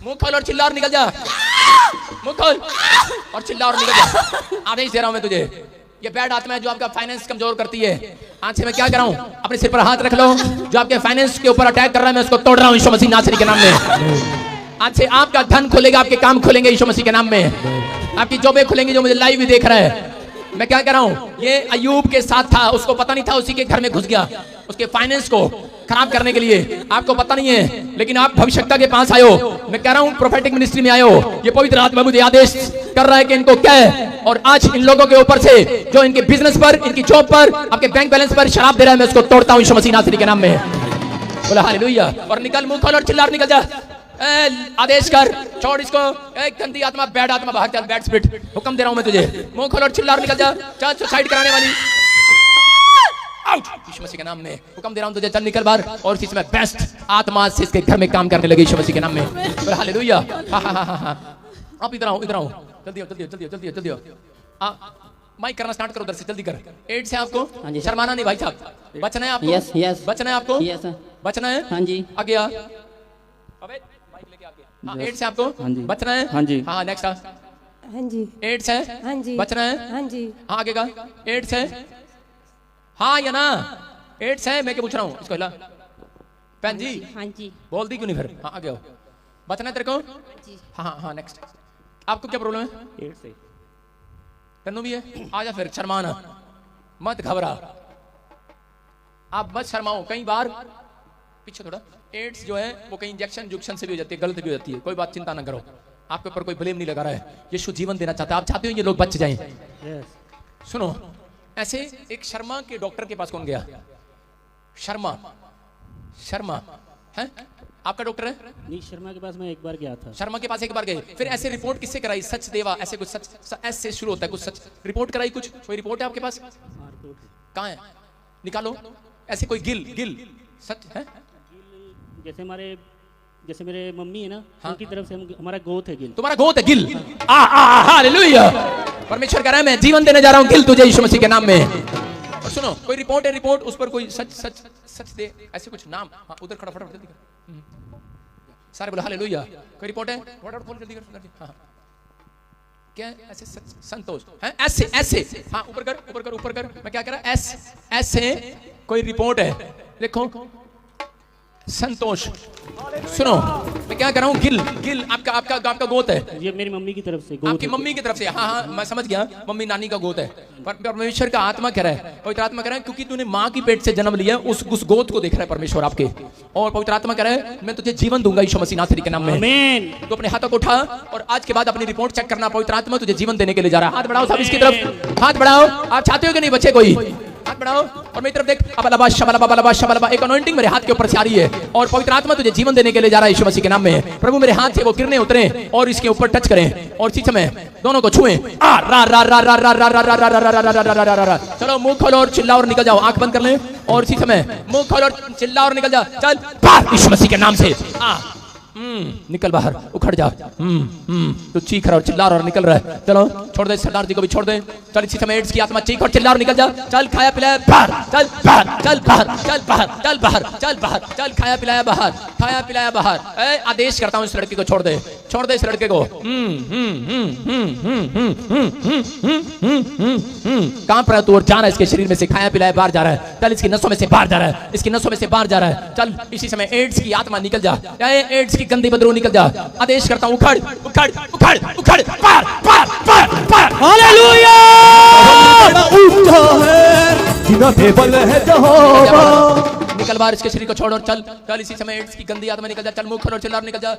मुंह खोल और चिल्ला और निकल जा, मुंह खोल और चिल्ला और निकल जा। आदेश दे रहा हूं मैं तुझे। ये बैड आत्मा है जो आपका फाइनेंस कमजोर करती है। आज से मैं क्या कर रहा हूं, अपने सिर पर हाथ रख लो। जो आपके फाइनेंस के ऊपर अटैक कर रहा है मैं उसको तोड़ रहा हूं यीशु मसीह नासरी के नाम में। आज से आपका धन खुलेगा, आपके काम खुलेंगे यीशु मसीह के नाम में। आपकी जॉबें खुलेंगी। जो मुझे लाइव भी देख रहा है, मैं क्या कर रहा हूं, ये अय्यूब के साथ था, उसको पता नहीं था, उसी के घर में घुस गया उसके फाइनेंस को खराब करने के लिए। आपको पता नहीं है, लेकिन आप भविष्यता के पास आयो। मैं कह रहा हूं प्रोफेटिक मिनिस्ट्री में आयो। ये पवित्र आत्मा मुझे आदेश कर रहा है कि इनको क्या है। और आज इन लोगों के ऊपर से जो इनके बिजनेस पर, इनकी जॉब पर, आपके बैंक बैलेंस पर शराब दे रहा है, मैं उसको तोड़ता हूं यीशु मसीह नासरी के नाम में। बोला हालेलुया। और निकल, मुंह खोल और चिल्ला और निकल जा। आदेश कर, छोड़ इसको। एक गंदी आत्मा, बैड आत्मा बाहर चल, बैड स्पिरिट, हुक्म दे रहा हूं मैं तुझे। मुंह खोल और चिल्ला और निकल जा। चल सुसाइड कराने वाली आउट यीशु मसीह के नाम में। हुक्म दे रहा हूं तुझे, चल निकल बाहर। और इसमें बेस्ट आत्मा से इसके घर में काम करने लगे यीशु मसीह के नाम में। बोला हालेलुया। हां हां हां हां। आप इधर आओ, इधर आओ, जल्दी आओ, जल्दी आओ, जल्दी आओ, जल्दी आओ, जल्दी आओ। माइक करना स्टार्ट करो उधर से, जल्दी कर। एड्स है आपको? हाँ जी। शर्माना नहीं भाई साहब, बचना है आपको। यस यस बचना है आपको। यस बचना है। हाँ जी। आ गया। अबे माइक लेके आ गया। हाँ, एड्स है आपको? हाँ जी। बचना है। हाँ जी। हाँ नेक्स्ट। हाँ जी। एड्स है। हाँ जी। बचना है। हाँ जी। हाँ आगे का। एड्स है। हाँ या ना? एड्स है, मैं क्या पूछ रहा हूँ इसको हिला। पैन जी हाँ जी। बोल दी क्यों नहीं फिर? हाँ आगे आओ। बचना है तेरे को? हाँ हाँ हाँ नेक्स्ट। आपको क्या प्रॉब्लम है? एड्स से तन्नू भी है? आजा फिर, शर्माना मत, घबरा। आप मत शर्माओ। कई बार पीछे थोड़ा, एड्स जो है वो कहीं इंजेक्शन से भी हो जाती है, गलत भी हो जाती है। कोई बात चिंता ना करो, आपके ऊपर कोई ब्लेम नहीं लगा रहा है। यीशु जीवन देना चाहता है। आप चाहते हो ये लोग बच जाएं। सुनो, ऐसे एक शर्मा के डॉक्टर के पास कौन गया? शर्मा शर्मा है आपका डॉक्टर है? नहीं, शर्मा के पास मैं एक बार गया था। शर्मा के पास एक बार गए, फिर ऐसे रिपोर्ट किससे कराई? सच देवा, ऐसे कुछ सच एस से शुरू होता है, कुछ सच रिपोर्ट कराई। कुछ कोई रिपोर्ट है आपके पास? कहाँ है? निकालो। ऐसे कोई गिल सच है? जैसे मेरे मम्मी है ना, उनकी तरफ से हमारा गोत है गिल। तुम्हारा गोत है गिल? हालेलुया। परमेश्वर कह रहा है मैं जीवन देने जा रहा हूँ गिल तुझे यीशु मसीह के नाम में। और सुनो, कोई रिपोर्ट है, रिपोर्ट उस पर कोई सच दे, ऐसे कुछ नाम। हाँ उधर खड़ा, फटाफट जल्दी कर। सारे बोलो हालेलुया। कोई रिपोर्ट है? फटाफट खोल, जल्दी कर। हाँ क्या है? ऐसे संतोष है, ऐसे हाँ ऊपर कर। मैं क्या कह रहा? ऐसे कोई रिपोर्ट है, देखो संतोष। सुनो, मैं क्या कर रहा हूँ, गिल आपका गोत है। ये मेरी मम्मी की तरफ से गोत। आपकी मम्मी की तरफ से? हाँ मैं समझ गया, मम्मी नानी का गोत है। पर परमेश्वर का आत्मा कह रहा है, पवित्र आत्मा कह रहा है, क्योंकि तूने माँ की पेट से जन्म लिया, उस गोत को देख रहा है परमेश्वर आपके। और पवित्र आत्मा कह रहा है मैं तुझे जीवन दूंगा यीशु मसीह नासरी के नाम में। आमीन। तो अपने हाथों को उठा और आज के बाद अपनी रिपोर्ट चेक करना। पवित्र आत्मा तुझे जीवन देने के लिए जा रहा है। हाथ बढ़ाओ सब इसकी तरफ, हाथ बढ़ाओ। आप चाहते हो कि नहीं बचे कोई? हाथ बढ़ाओ और मेरी तरफ देख। अबलबा शबलबा शबलबा। एक अनॉइंटिंग मेरे हाथ के ऊपर से आ रही है और पवित्र आत्मा तुझे जीवन देने के लिए जा रहा है यीशु मसीह के नाम में। प्रभु मेरे हाथ से वो किरणें उतरें और इसके ऊपर टच करें और इसी समय दोनों को छुएं। चलो मुंह खोलो और चिल्लाओ और निकल जाओ। आंख बंद कर ले और इसी समय मुंह खोलो और चिल्लाओ और निकल जा। चल बाहर यीशु मसीह के नाम से। निकल बाहर, उखड़ जा। तो चीख रहा और चिल्ला रहा और निकल रहा है। चलो छोड़ दे, सरदार जी को भी छोड़ दे। चल इसी समय एड्स की आत्मा चीख और चिल्ला और निकल जा। चल खाया पिलाया बाहर, चल बाहर, चल बाहर, चल बाहर, चल बाहर, चल बाहर, चल खाया पिलाया बाहर, खाया पिलाया बाहर। आदेश करता हूँ इस लड़के को छोड़ दे, छोड़ दे इस लड़के को। कहां पर तू? और जा रहा है इसके शरीर में से, खाया पिलाया बाहर जा रहा है। चल इसकी नसों में से बाहर जा रहा है, इसकी नसों में से बाहर जा रहा है। चल इसी समय एड्स की आत्मा निकल जा, एड्स की गंदी बदबू निकल जा। आदेश करता हूं उखड़ उखड़ उखड़ उखड़ पार पार पार पार। हालेलुया। उठा है जिना टेबल है यहोवा। निकल बाहर इसके शरीर को छोड़ और चल। चल इसी समय एड्स की गंदी आत्मा निकल जा। चल मुंह खोल और चिल्ला निकल जा।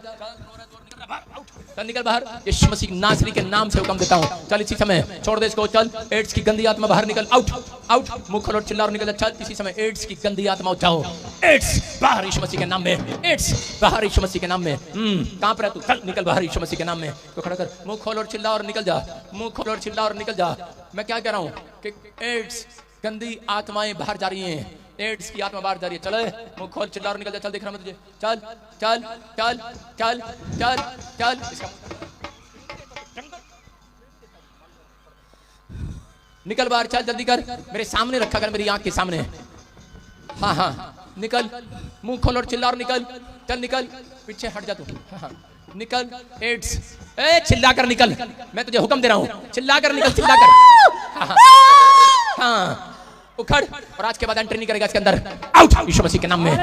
चल निकल बाहर यीशु मसीह नासरी के नाम से हुक्म देता हूं। चल इसी समय छोड़ दे इसको। चल एड्स की गंदी आत्मा बाहर निकल। Out out. मुंह खोल और चिल्ला और निकल जा। चल इसी समय एड्स की गंदी आत्मा जाओ। एड्स बाहर यीशु मसीह के नाम में। एड्स बाहर यीशु मसीह के नाम में। कहां पर है तू? चल निकल बाहर यीशु मसीह के नाम में। तो खड़ा कर, मुंह खोल और चिल्ला और निकल जा। मुंह खोल और चिल्ला और निकल जा। मैं क्या कह रहा हूं कि एड्स गंदी आत्माएं बाहर जा रही हैं एड्स की आत्मा बाहर जा रही है। चले मुंह खोल, चिल्ला और निकल जा। चल, देख रहा मैं तुझे। चल चल चल चल चल चल। निकल बाहर, चल जल्दी कर। मेरे सामने रखा कर, मेरी आंख के सामने। हाँ हाँ निकल, मुंह खोल और चिल्ला और निकल। चल निकल, पीछे हट जा तू। हाँ निकल। एड्स, ए चिल्ला कर निकल, मैं तुझे हुक्म दे रहा हूँ। चिल्ला कर निकल, चिल्ला कर। हाँ उखड़, और आज के बाद एंट्री नहीं करेगा इसके अंदर। आउट यीशु मसीह के नाम में।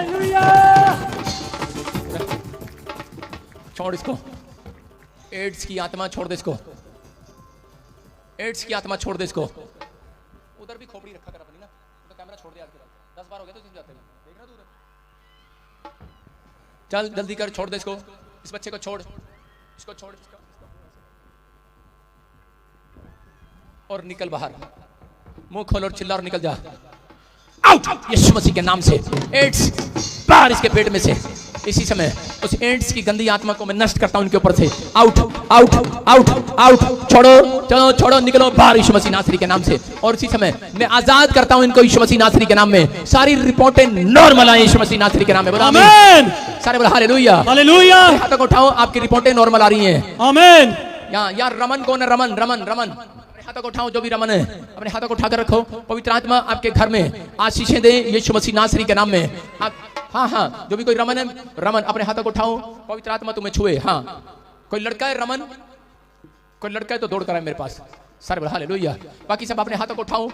छोड़ इसको, एड्स की आत्मा छोड़ दे इसको। एड्स की आत्मा छोड़ दे इसको। उधर भी खोपड़ी रखा कर अपनी ना, तो कैमरा छोड़ दे आज के बाद। 10 बार हो गया तो इसमें जाते हैं, देख रहा तू उधर। चल जल्दी कर, छोड़ दे इसको। इस बच्चे को छोड़, इसको छोड़, इसको। और निकल बाहर, मुंह खोल और चिल्ला और निकल जा। आउट यीशु मसीह के नाम से। एड्स बाहर इसके पेट में से। इसी समय उस एड्स की गंदी आत्मा को मैं नष्ट करता हूं इनके ऊपर से। आउट आउट आउट आउट, छोड़ो, चलो छोड़ो, निकलो बाहर यीशु मसीह नासरी के नाम से। और इसी समय मैं आजाद करता हूं इनको यीशु मसीह नासरी के नाम में। सारी रिपोर्टें नॉर्मल आए यीशु मसीह नासरी के नाम में। बोलो आमीन। सारे बोलो हालेलुया हालेलुया। हाथों को उठाओ, आपकी रिपोर्टें नॉर्मल आ रही हैं। आमीन। यहाँ यार रमन कौन है? रमन रमन रमन, हाथों को उठाओ, जो भी रमन है अपने हाथों को उठाकर रखो। पवित्र आत्मा आपके घर में आशीषें दे यीशु मसीह नासरी के नाम में। हाँ हाँ, जो भी कोई रमन है, रमन अपने हाथों को उठाओ, पवित्र आत्मा तुम्हें छुए। हाँ कोई लड़का है रमन, कोई लड़का है तो दौड़ कर आए मेरे पास। सारे बोलो हालेलुया। बाकी सब अपने हाथों को उठाओ,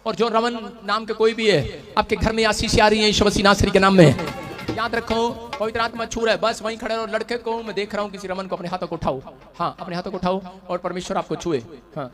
और जो रमन नाम के कोई भी है, आपके घर में आशीषें आ रही है यीशु मसीह नासरी के नाम में। याद रखो पवित्र आत्मा छू रहा है, बस वहीं खड़े रहो। लड़के को मैं देख रहा हूँ, किसी रमन को अपने हाथों को उठाओ। हाँ अपने हाथों को उठाओ और परमेश्वर आपको छुए। हाँ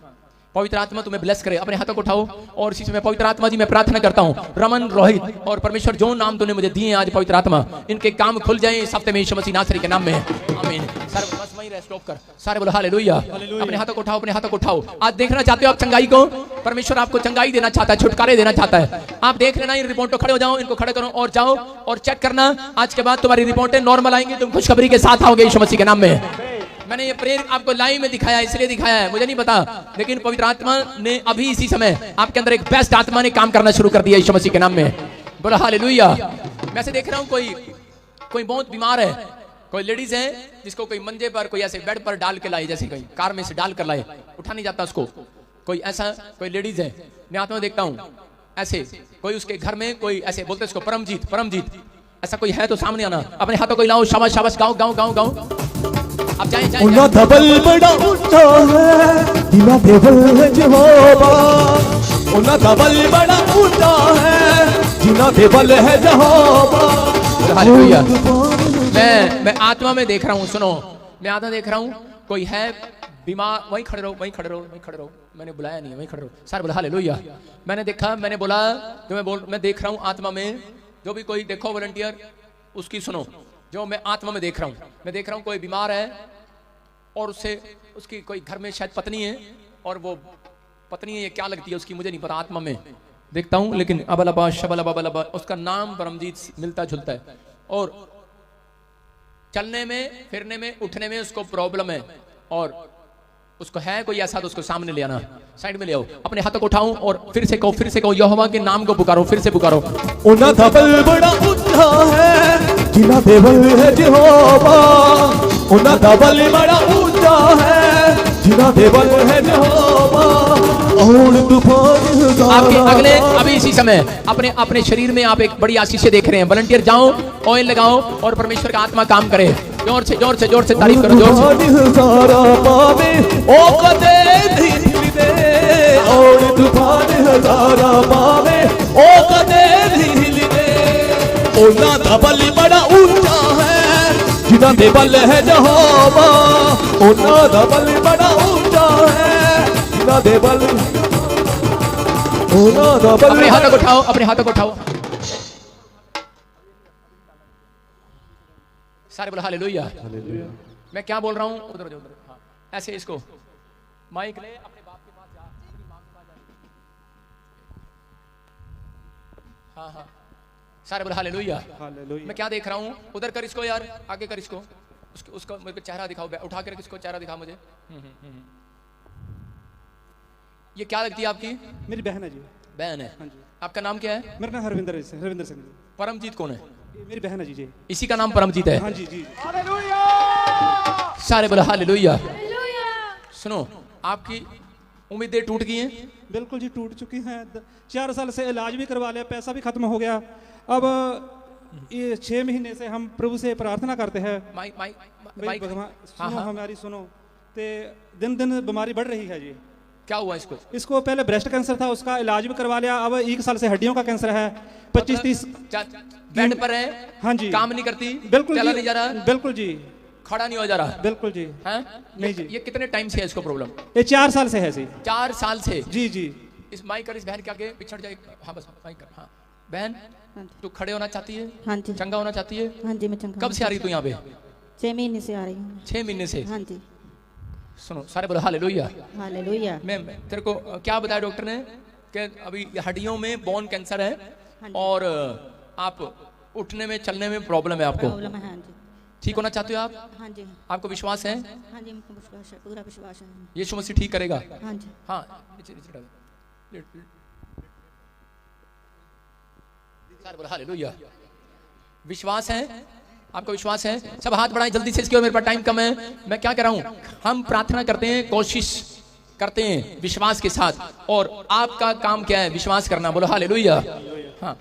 पवित्र आत्मा तुम्हें ब्लेस करे, अपने हाथों को उठाओ। और इसी समय पवित्र आत्मा जी मैं प्रार्थना करता हूँ, रमन, रोहित और परमेश्वर जो नाम तूने मुझे दिए आज, पवित्र आत्मा इनके काम खुल जाए इस हफ्ते में यीशु मसीह नासरी के नाम में। आमीन। सारे बस वहीं रहे, स्टॉप कर। सारे बोलो हालेलुया। अपने हाथों को उठाओ, अपने हाथों को उठाओ। आज देखना चाहते हो आप चंगाई को? परमेश्वर आपको चंगाई देना चाहता है, छुटकारे देना चाहता है। आप देख लेना, इन रिपोर्टों खड़े हो जाओ, इनको खड़े करो और जाओ और चेक करना। आज के बाद तुम्हारी रिपोर्टें नॉर्मल आएंगी, तुम खुशखबरी के साथ आओगे यीशु मसीह के नाम में। मैंने ये प्रेयर आपको लाइव में दिखाया, इसलिए दिखाया है, मुझे नहीं पता, लेकिन पवित्र आत्मा ने अभी इसी समय आपके अंदर एक बेस्ट आत्मा ने काम करना शुरू कर दिया यीशु मसीह के नाम में। बोलो हालेलुया। मैं से देख रहा हूँ कोई बहुत बीमार है, कोई लेडीज है जिसको कोई मंजे पर, कोई ऐसे बेड पर डाल के लाए, जैसे कोई कार में से डाल कर लाए, उठा नहीं जाता उसको। कोई ऐसा कोई लेडीज है, मैं आत्मा देखता हूँ ऐसे, कोई उसके घर में कोई ऐसे बोलते उसको परमजीत परमजीत, ऐसा कोई है तो सामने आना, अपने हाथों को हिलाओ, शाबाश शाबाश, गाओ गाओ गाओ गाओ। अब जाए जाए उन्ना धबल बड़ा ऊंचा है, जिना देवल है यहोवा। उन्ना धबल बड़ा ऊंचा है, जिना देवल है यहोवा। हालेलुया। मैं आत्मा में देख रहा हूँ, सुनो, मैं आत्मा देख रहा हूँ, कोई है बीमार, वहीं खड़े रहो, वहीं खड़े रहो, वहीं खड़े रहो, मैंने बुलाया नहीं है, वहीं खड़े रहो। सारे बोला हालेलुया। मैंने देखा, मैंने बोला, जो मैं देख रहा हूँ आत्मा में, जो भी कोई देखो वॉलंटियर उसकी सुनो, जो मैं आत्मा में देख रहा हूँ, मैं देख रहा हूँ कोई बीमार है और उसकी कोई घर में शायद पत्नी है, और वो पत्नी है, ये क्या लगती है उसकी मुझे नहीं पता, आत्मा में देखता हूँ, लेकिन अबलबा शबलबा उसका नाम परमजीत मिलता जुलता है, और चलने में, फिरने में, उठने में उसको प्रॉब्लम है, और उसको है कोई ऐसा तो उसको सामने ले आना, साइड में ले आओ, अपने हाथों को उठाओ और फिर से कहो यहोवा के नाम को पुकारो, फिर से पुकारो। उन्ना धबल बड़ा ऊंचा है, जिना देवल है यहोवा। उन्ना धबल बड़ा ऊंचा है, जिना देवल है यहोवा। और तूफान आपके अगले अभी इसी समय अपने अपने शरीर में आप एक बड़ी आशीष देख रहे हैं। वॉलंटियर जाओ, ऑयल लगाओ और परमेश्वर का आत्मा काम करे। जोर से जोर से जोर से तारीफ करो, जोर से। सारा पावे ओ कदे ढील दे, और तूफान हजारा पावे ओ कदे ढील दे। उन्ना धबल बड़ा ऊंचा है, जिना देवल है यहोवा। उन्ना धबल बड़ा ऊंचा है, जिना देवल। अपने हाथों को उठाओ, अपने हाथों को उठाओ। सारे बोलो हालेलुया। मैं क्या बोल रहा हूँ, उधर उधर, हाँ ऐसे इसको माइक ले, अपने बाप के पास जा, अपनी माँ के पास जा। हाँ हाँ सारे बोलो हालेलुया। मैं क्या देख रहा हूँ, उधर कर इसको यार, आगे कर इसको, उसको मेरे को चेहरा दिखाओ, उठा कर इसको चेहरा दिखा मुझे। ये क्या लगती है आपकी? मेरी बहन है जी। बहन है। हाँ जी। आपका नाम क्या है? मेरा नाम हरविंदर सिंह जी। परमजीत कौन है? ये मेरी बहन है जी। इसी का नाम परमजीत है। हाँ जी जी। सारे बोला हालेलुया। सुनो, आपकी उम्मीदें टूट गई हैं। बिल्कुल जी, टूट चुकी हैं। 4 साल से इलाज भी करवा लिया, पैसा भी खत्म हो गया। अब ये 6 महीने से हम प्रभु से प्रार्थना करते हैं, माइक माइक भाई माइक। भगवान हाँ, सुनो, हाँ। हमारी सुनो। ते दिन दिन बीमारी बढ़ रही है जी। क्या हुआ इसको? इसको पहले ब्रेस्ट कैंसर था, उसका इलाज भी करवा लिया। अब 1 साल से हड्डियों का कैंसर है। 25-30 बेड पर है? हाँ जी। काम नहीं करती? बिल्कुल चला जी, नहीं जा रहा? बिल्कुल जी, खड़ा नहीं हो जा रहा? बिल्कुल जी। हैं? नहीं जी। ये कितने टाइम से है इसको प्रॉब्लम? ये 4 साल से है जी। 4 साल से? जी जी। इस माइक कर, इस बहन के आगे पिछड़ जाए। हाँ बस माइक कर। हाँ बहन, हाँ जी। तू खड़े होना चाहती है? हाँ जी। चंगा होना चाहती है? हाँ जी, मैं चंगा कब से आ रही तू यहाँ पे? 6 महीने से आ रही हूँ। 6 महीने से? हाँ जी। सुनो, सारे बोलो हालेलुया। हालेलुया। मैं तेरे को क्या बताया डॉक्टर ने कि अभी हड्डियों में बोन कैंसर है हाँ जी। और आप उठने में चलने में प्रॉब्लम है आपको। प्रॉब्लम है। हाँ जी। ठीक होना चाहते हो आप? हाँ जी। आपको विश्वास है? हाँ जी, हमको विश्वास है, पूरा विश्वास है। यीशु मसीह ठीक करेगा? हाँ जी। हाँ नीचे डाल। सारे बोलो हालेलुया। विश्वास है? आपको विश्वास है? सब हाथ बढ़ाएं जल्दी से, इसकी ओर मेरे पास टाइम कम है। मैं क्या कह रहा हूं, हम प्रार्थना करते हैं, कोशिश करते हैं विश्वास के साथ, और आपका काम क्या है? विश्वास करना। बोलो हालेलुया। हाँ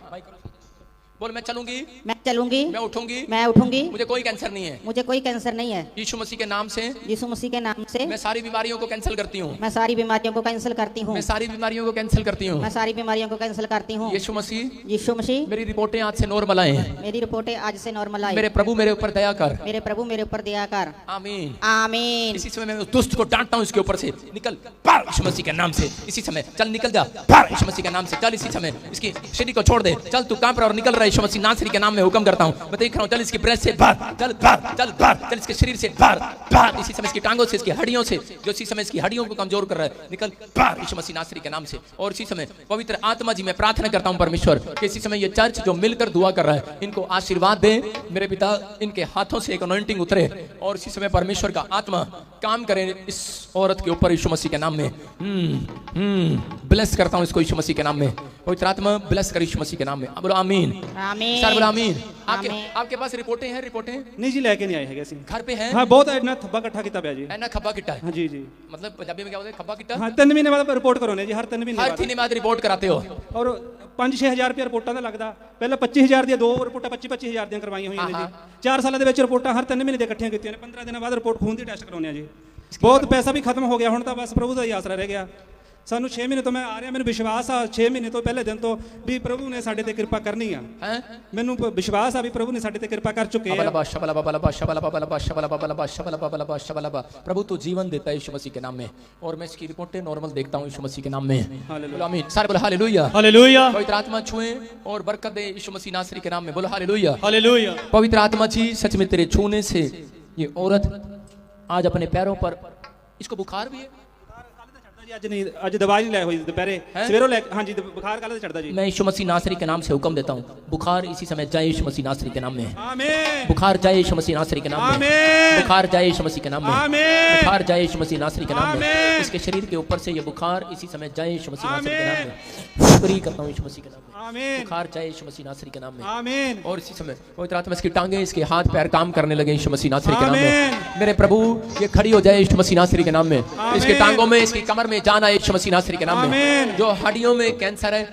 बोल, मैं चलूंगी, मैं चलूंगी, मैं उठूंगी, मैं उठूंगी, मुझे कोई कैंसर नहीं है। मुझे कोई कैंसर नहीं है। यीशु मसीह के नाम से, यीशु मसीह के नाम से मैं सारी बीमारियों को कैंसिल करती हूँ। मैं सारी बीमारियों को कैंसिल करती हूँ। मैं सारी बीमारियों को कैंसिल करती हूँ। मैं सारी बीमारियों को कैंसिल करती हूँ। यीशु मसीह, यीशु मसीह, मेरी रिपोर्टें आज से नॉर्मल आए हैं। मेरी रिपोर्टें आज से नॉर्मल आई। मेरे प्रभु मेरे ऊपर दया कर। मेरे प्रभु मेरे ऊपर दया कर। आमीन। आमीन। इसी समय मैं उस दुष्ट को डांटता हूँ, इसके ऊपर से निकल बाहर यीशु मसीह के नाम से। इसी समय चल, निकल जा बाहर यीशु मसीह के नाम से। चल इसी समय इसकी शरीर को छोड़ दे। चल, तू कांप रहा और निकल रहा है। यीशु मसीह नासरी के नाम में हुक्म करता हूँ। मैं देख रहा हूँ, चल इसकी ब्रेस्ट से बाहर, चल बाहर, चल बाहर, चल इसके शरीर से बाहर, बाहर। इसी समय इसकी टांगों से, इसकी हड्डियों से, जो इसी समय इसकी हड्डियों को कमजोर कर रहा है, निकल बाहर यीशु मसीह नासरी के नाम से। और इसी समय पवित्र आत्मा जी, मैं प्रार्थना करता हूँ परमेश्वर कि इसी समय ये चर्च जो मिलकर दुआ कर रहा है, इनको आशीर्वाद दे मेरे पिता। इनके हाथों से एक अनॉइंटिंग उतरे और इसी समय परमेश्वर का आत्मा काम करे इस औरत के ऊपर यीशु मसीह के नाम में। ब्लेस करता हूँ इसको यीशु मसीह के नाम में। पवित्र आत्मा ब्लेस कर यीशु मसीह के नाम में। बोलो आमीन। आमीन। सर बोलो आमीन। आमीन। आपके पास रिपोर्टें हैं? रिपोर्टें नहीं जी, लेके नहीं आए हैं कैसी। घर पे हैं? हाँ बहुत है ना, थब्बा इकट्ठा किताब है जी। है ना, खब्बा किट्टा है। हाँ जी जी। मतलब पंजाबी में क्या बोलते हैं, खब्बा किट्टा? हाँ 3 महीने बाद रिपोर्ट करोने जी, हर 3 महीने हर बाद। 3 बाद रिपोर्ट कराते हो? और 5-6 ਹਜ਼ਾਰ ਰੁਪਏ ਰਿਪੋਰਟਾਂ ਦਾ ਲੱਗਦਾ। ਪਹਿਲਾਂ 25,000 ਦੀਆਂ 2 ਰਿਪੋਰਟਾਂ 25-25 ਹਜ਼ਾਰ ਦੀਆਂ ਕਰਵਾਈਆਂ ਹੋਈਆਂ ਨੇ ਜੀ। 4 ਸਾਲਾਂ ਦੇ ਵਿੱਚ ਰਿਪੋਰਟਾਂ ਹਰ 3 ਮਹੀਨੇ ਦੇ ਇਕੱਠੀਆਂ ਕੀਤੀਆਂ ਨੇ। 15 ਦਿਨਾਂ ਬਾਅਦ ਰਿਪੋਰਟ ਖੂਨ ਦੀ ਟੈਸਟ ਕਰਾਉਂਦੇ ਆ ਜੀ। ਬਹੁਤ ਪੈਸਾ ਵੀ ਖਤਮ ਹੋ ਗਿਆ, ਹੁਣ ਤਾਂ ਬਸ ਪ੍ਰਭੂ ਦਾ ਹੀ ਆਸਰਾ ਰਹਿ ਗਿਆ ਸਾਨੂੰ। 6 ਮਹੀਨੇ ਤੋਂ ਮੈਂ ਆ ਰਿਹਾ, ਮੈਨੂੰ ਵਿਸ਼ਵਾਸ ਆ 6 ਮਹੀਨੇ ਤੋਂ ਪਹਿਲੇ ਦਿਨ ਤੋਂ ਵੀ ਪ੍ਰਭੂ ਨੇ ਸਾਡੇ ਤੇ ਕਿਰਪਾ ਕਰਨੀ ਆ। हैं? ਮੈਨੂੰ ਵਿਸ਼ਵਾਸ ਆ ਵੀ ਪ੍ਰਭੂ ਨੇ ਸਾਡੇ ਤੇ ਕਿਰਪਾ ਕਰ ਚੁੱਕੇ ਆ। प्रभु तू जीवन देता है यीशु मसीह के नाम में, और मैं इसकी रिपोर्टें नॉर्मल देखता हूँ यीशु मसीह के नाम में। बोलो आमीन। सारे बोलो हालेलुया। हालेलुया। पवित्र आत्मा छुए और बरकत दे यीशु मसीह नासरी के नाम में। बोलो हालेलुया। हालेलुया। पवित्र आत्मा जी, सच में तेरे छूने से ये औरत आज अपने पैरों पर, इसको बुखार भी है? ਜੀ ਅੱਜ ਨਹੀਂ, ਅੱਜ ਦਵਾਈ ਨਹੀਂ ਲੈ ਹੋਈ ਦੁਪਹਿਰੇ ਸਵੇਰੋਂ ਲੈ। हाँ जी, बुखार काले चढ़ता जी। मैं यीशु मसीह नासरी के नाम से हुक्म देता हूँ, बुखार इसी समय जाए यीशु मसीह नासरी के नाम में। आमीन। बुखार जाए यीशु मसीह नासरी के नाम में। आमीन। बुखार जाए यीशु मसीह के नाम में। आमीन। बुखार जाए यीशु मसीह नासरी के नाम में। आमीन। इसके शरीर के ऊपर से ये बुखार इसी समय जाए यीशु मसीह नासरी के नाम आमीन। में। फ्री करता हूँ यीशु मसीह के नाम में। आमीन। बुखार जाए यीशु मसीह नासरी के नाम में। आमीन। और इसी समय पवित्र आत्मा इसकी टांगे, इसके हाथ पैर काम करने लगे यीशु मसीह नासरी के नाम में। आमीन। मेरे प्रभु ये खड़ी हो जाए यीशु मसीह नासरी के नाम में। आमीन। इसके टांगों में, इसकी कमर में जाना यीशु मसीह नासरी के नाम में। आमीन। जो हड्डियों में कैंसर है,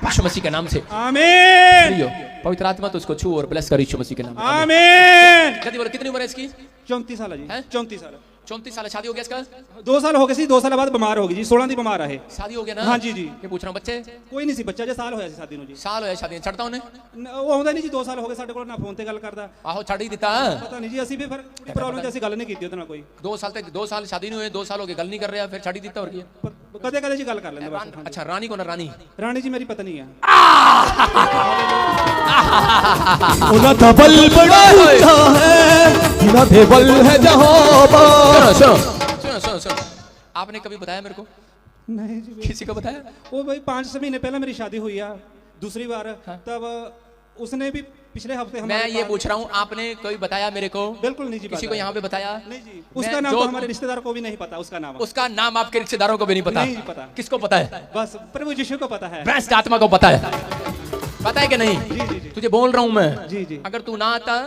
यीशु मसीह के नाम से आमीन। फ्री हो। पवित्र आत्मा तो उसको छू और ब्लेस कर यीशु मसीह के नाम में। आमीन। जल्दी बोलो, कितनी उम्र है इसकी? 34 साल है जी। हैं? 34 साल। 34 साल। शादी हो गया इसका? 2 साल हो गए सी, 2 साल बाद बीमार हो गई जी। 16 ਦੀ ਬਿਮਾਰ ਹੈ। शादी हो गया ना? हाँ जी जी। ये पूछ रहा हूँ, बच्चे? ਕੋਈ ਨਹੀਂ ਸੀ ਬੱਚਾ, ਜੇ ਸਾਲ ਹੋਇਆ ਸੀ ਸ਼ਾਦੀ ਨੂੰ ਜੀ। साल होया शादी छड़ता उन्हें? ਉਹ ਆਉਂਦਾ ਨਹੀਂ ਜੀ, 2 ਸਾਲ ਹੋ ਗਏ ਸਾਡੇ ਕੋਲ, ਨਾ ਫੋਨ ਤੇ ਗੱਲ ਕਰਦਾ। आहो छड़ ही दिता। ਪਤਾ ਨਹੀਂ ਜੀ, ਅਸੀਂ ਵੀ ਫਿਰ ਕੋਈ ਪ੍ਰੋਬਲਮ ਤੇ ਅਸੀਂ ਗੱਲ ਨਹੀਂ ਕੀਤੀ ਉਹਦੇ ਨਾਲ ਕੋਈ। 2 साल तक, 2 साल शादी नहीं हुए, 2 साल हो गए गल नहीं कर रहा, फिर छड़ ही दिता और क्या? ਕਦੇ ਕਦੇ ਜੀ ਗੱਲ ਕਰ ਲੈਂਦੇ ਬਸ। अच्छा रानी को ना रानी? ਰਾਣੀ ਜੀ ਮੇਰੀ ਪਤਨੀ ਆ। उना था बल बड़ा ऊंचा है, उना थे बल है जहाँ पर। सुनो सुनो सुनो सुनो, आपने कभी बताया मेरे को? नहीं जी। किसी को बताया? ਉਹ ਬਈ 5 ਮਹੀਨੇ ਪਹਿਲਾਂ ਮੇਰੀ ਸ਼ਾਦੀ ਹੋਈ ਆ, दूसरी बार। तब उसने भी पिछले हफ्ते मैं हमारे ये पास- पूछ रहा हूँ, आपने कोई बताया मेरे को? बिल्कुल नहीं जी, किसी को बताया। यहाँ पे बताया? नहीं जी, उसका मैं नाम जो- तो हमारे रिश्तेदार को भी नहीं पता, उसका नाम उसका नाम आपके रिश्तेदारों को भी नहीं पता? नहीं पता। किसको पता है? बस प्रभु यीशु को पता है। भ्रष्ट आत्मा को पता है। पता है कि नहीं? जी जी जी तुझे बोल रहा हूं मैं, जी जी अगर तू ना आता,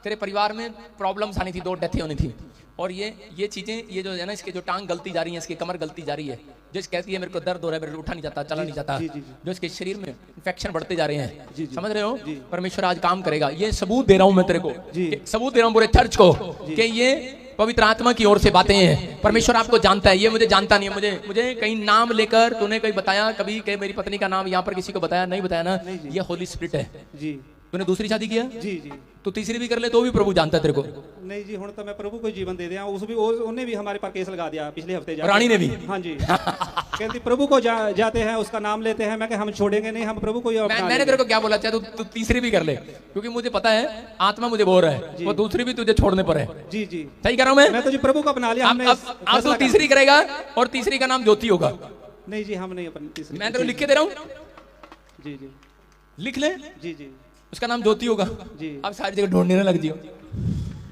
तेरे परिवार में प्रॉब्लम्स आनी थी, 2 डेथें होनी थी। और ये चीजें, ये जो है ना, इसके जो टांग गलती जा रही है, इसकी कमर गलती जा रही है, जो कहती है मेरे को दर्द हो रहा है, मेरे को उठा नहीं जाता, चला नहीं जाता, जी, जी, जी। जो इसके शरीर में इन्फेक्शन बढ़ते जा रहे हैं, जी, जी। समझ रहे हो? जी। परमेश्वर आज काम करेगा। ये सबूत दे रहा हूं मैं तेरे को, जी। कि सबूत दे रहा हूं पूरे चर्च को कि ये पवित्र आत्मा की ओर से बातें हैं। परमेश्वर आपको जानता है, ये मुझे जानता नहीं है। मुझे कहीं नाम लेकर तूने कहीं बताया कभी कि मेरी पत्नी का नाम यहाँ पर किसी को बताया नहीं? बताया ना? नहीं जी। ये होली स्पिरिट है। जी तूने दूसरी शादी किया, जी जी तो तीसरी भी कर ले तो भी प्रभु जानता है तेरे को। नहीं जी, हुण तो मैं प्रभु को जीवन दे दिया। उसने भी हमारे पर केस लगा दिया पिछले हफ्ते जाके। रानी ने भी? हाँ जी। कहती प्रभु को जाते हैं, उसका नाम लेते हैं। मैं हम छोड़ेंगे नहीं, हम प्रभु को ही अपना मैंने लेंगे। तेरे को क्या बोला, चाहे तू तीसरी भी कर ले, क्योंकि मुझे पता है आत्मा मुझे बोल रहा है वो दूसरी भी तुझे छोड़ने पर है। जी जी सही कर रहा हूं मैं तो जी प्रभु को अपना लिया। हमने अब फैसला तू कर- तीसरी करेगा और तीसरी का नाम ज्योति होगा। नहीं जी, हम नहीं अपन तीसरी। मैं तेरे को लिख के दे रहा हूँ, जी जी लिख ले, जी जी उसका नाम ज्योति होगा। जी। अब सारी जगह ढूंढने ना लग जियो।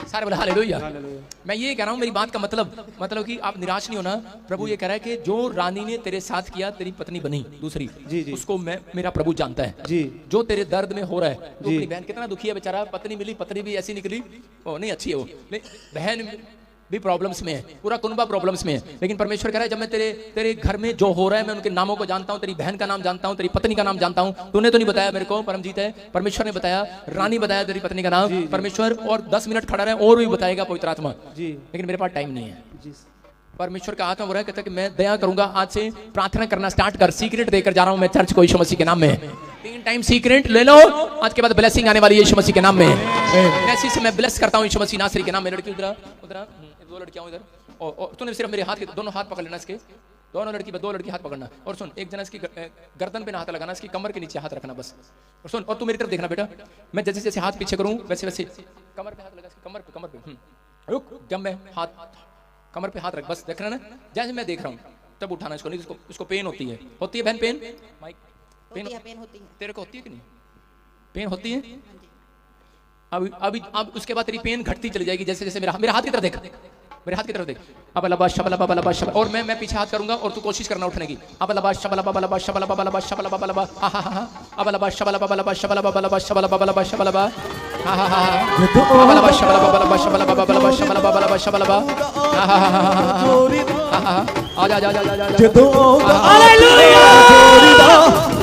सारे बोले हालेलुया। हालेलुया। मैं ये कह रहा हूँ, मेरी बात का मतलब कि आप निराश नहीं होना। प्रभु ये कह रहा है कि जो रानी ने तेरे साथ किया, तेरी पत्नी बनी दूसरी, जी, जी। उसको मेरा प्रभु जानता है। जी जो तेरे दर्द में हो रहा है, तो जी। अपनी बहन कितना दुखी है बेचारा, पत्नी मिली, पत्नी भी ऐसी निकली, वो नहीं अच्छी है वो, बहन भी प्रॉब्लम्स में है, पूरा कुनबा प्रॉब्लम्स में है। लेकिन परमेश्वर कह रहा है जब मैं तेरे घर में जो हो रहा है, मैं उनके नामों को जानता हूं, तेरी बहन का नाम जानता हूं, तेरी पत्नी का नाम जानता हूं। तूने तो नहीं बताया मेरे को, परमजीत है, परमेश्वर ने बताया, रानी बताया तेरी पत्नी का नाम, परमेश्वर और 10 मिनट खड़ा रहे और भी बताएगा पवित्र आत्मा। जी लेकिन मेरे पास टाइम नहीं है। जी परमेश्वर का आत्मा हो रहा है, कहता है कि मैं दया करूंगा, आज से प्रार्थना करना स्टार्ट कर। सीक्रेट देकर जा रहा हूं मैं चर्च को यीशु मसीह के नाम में। 3 टाइम सीक्रेट ले लो, आज के बाद ब्लेसिंग आने वाली है यीशु मसीह के नाम में। ऐसी से मैं ब्लेस करता हूं यीशु मसीह नासरी के नाम में। लड़की उधर 2 लड़कियां इधर, और तूने सिर्फ मेरे हाथ के दोनों हाथ पकड़ लेना, इसके दोनों लड़की 2 लड़की हाथ पकड़ना। और सुन, एक जना इसकी गर्दन पे ना हाथ लगाना, इसकी कमर के नीचे हाथ रखना बस। और सुन, और तू मेरी तरफ देखना बेटा, मैं जैसे जैसे हाथ पीछे करूं वैसे वैसे कमर पे हाथ लगा, इसकी कमर पे रुक, जब मैं हाथ कमर पे हाथ रख, बस देख रहा ना, जैसे मैं देख रहा हूं तब उठाना इसको, नहीं इसको पेन होती है बहन, पेन माइक पेन होती है। तेरे को होती है कि नहीं? पेन होती है? अब उसके बाद तेरी पेन घटती चली जाएगी, जैसे जैसे मेरा हाथ की तरफ देख, मेरे हाथ की तरफ देख। अब लबा शबला बाबा लबा शबला, और मैं पीछे हाथ करूंगा और तू कोशिश करना उठने की। अब लबा शबला बाबा लबा शबला बाबा लबा शबला बाबा लबा, हा हा हा। अब लबा शबला बाबा लबा शबला बाबा लबा शबला बाबा लबा शबला बा, हा हा हा। अब लबा शबला बाबा लबा शबला बाबा लबा शबला बाबा लबा शबला बा, हा हा हा हा। आ जा जा जा जा जा। ਜਦੋਂ ਆਉਂਦਾ ਹਾਲੇਲੂਇਆ ਜੋੜੀਦਾ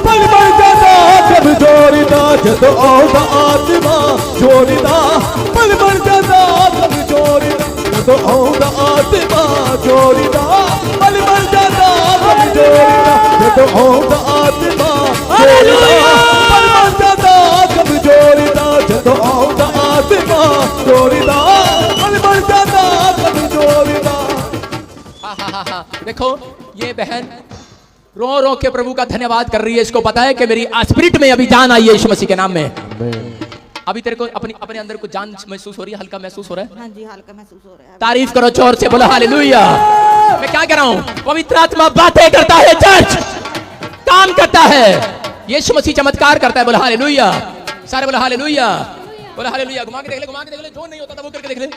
ਪਲ ਪਲ ਜਾਂਦਾ ਕਮਜ਼ੋਰੀਦਾ, ਜਦੋਂ ਆਉਂਦਾ ਆਤਮਾ ਜੋੜੀਦਾ ਪਲ ਪਲ ਜਾਂਦਾ ਕਮਜ਼ੋਰੀਦਾ, ਜਦੋਂ ਆਉਂਦਾ ਆਤਮਾ ਜੋੜੀਦਾ ਪਲ ਪਲ ਜਾਂਦਾ ਕਮਜ਼ੋਰੀਦਾ, ਜਦੋਂ ਆਉਂਦਾ ਆਤਮਾ ਹਾਲੇਲੂਇਆ ਪਲ ਪਲ ਜਾਂਦਾ ਕਮਜ਼ੋਰੀਦਾ, ਜਦੋਂ ਆਉਂਦਾ ਆਤਮਾ ਜੋੜੀਦਾ ਪਲ ਪਲ ਜਾਂਦਾ ਕਮਜ਼ੋਰੀਦਾ। देखो ये बहन रो रो के प्रभु का धन्यवाद कर रही है। इसको पता है कि मेरी स्पिरिट में अभी जान आई है यीशु मसीह के नाम में। अभी तेरे को अपने अंदर कुछ जान महसूस हो रही है, हल्का महसूस हो रहा है? हाँ जी, हल्का महसूस हो रहा है। तारीफ करो जोर से, बोलो हालेलुया। मैं क्या कह रहा हूं? पवित्र आत्मा बातें करता है, चर्च काम करता है, यीशु मसीह चमत्कार करता है। बोलो हालेलुया, सारे बोलो हालेलुया, बोलो हालेलुया। घुमा के देख ले, घुमा के देख ले, जो नहीं होता था वो करके देख ले।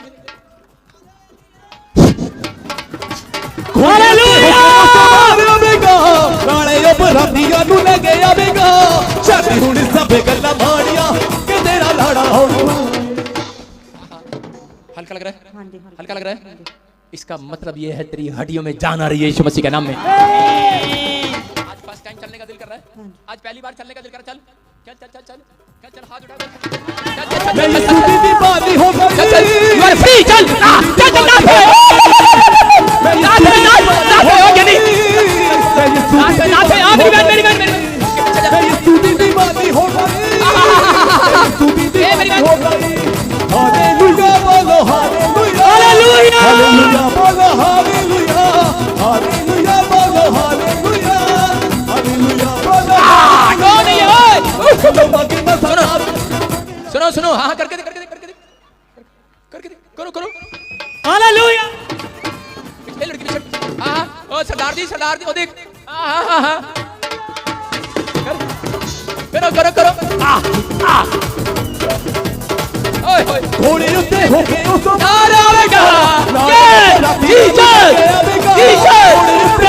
ਹਾਲੇਲੂਇਆ ਆਵੇਗਾ ਨਾਲੇ ਉਹ ਬਰਾਤੀਆਂ ਨੂੰ ਲੈ ਕੇ ਆਵੇਗਾ, ਛਾਤੀ ਹੁਣ ਸਭੇ ਗੱਲਾਂ ਮਾੜੀਆਂ ਕਿ ਤੇਰਾ ਲਾੜਾ ਹੁਣ। हल्का लग रहा है? हाँ जी, हल्का लग रहा है? इसका मतलब ये है तेरी हड्डियों में जान आ रही है यीशु मसीह के नाम में। आज फर्स्ट टाइम चलने का दिल कर रहा है? आज पहली बार चलने का दिल कर रहा है? चल चल चल चल चल चल, हाथ उठा, चल मैं यीशु की दीवानी हो गई, चल चल, यू आर फ्री, चल ना चल चल ना मैं यीशु की दीवानी हो गई, यीशु की दीवानी हो गई। हालेलुया बोलो हालेलुया, हालेलुया हालेलुया बोलो हालेलुया, हालेलुया बोलो हालेलुया, हालेलुया बोलो। कौन है ये? चलो बाकी मसाला सुनो सुनो, हाँ करके दे करके दे करके दे करके दे, करो करो हालेलुया। ये लड़की पीछे, हाँ ओ सरदार जी, ओ देख, हाँ हाँ हाँ, करो करो करो, घोड़े उत्ते हो के उस नारा आवेगा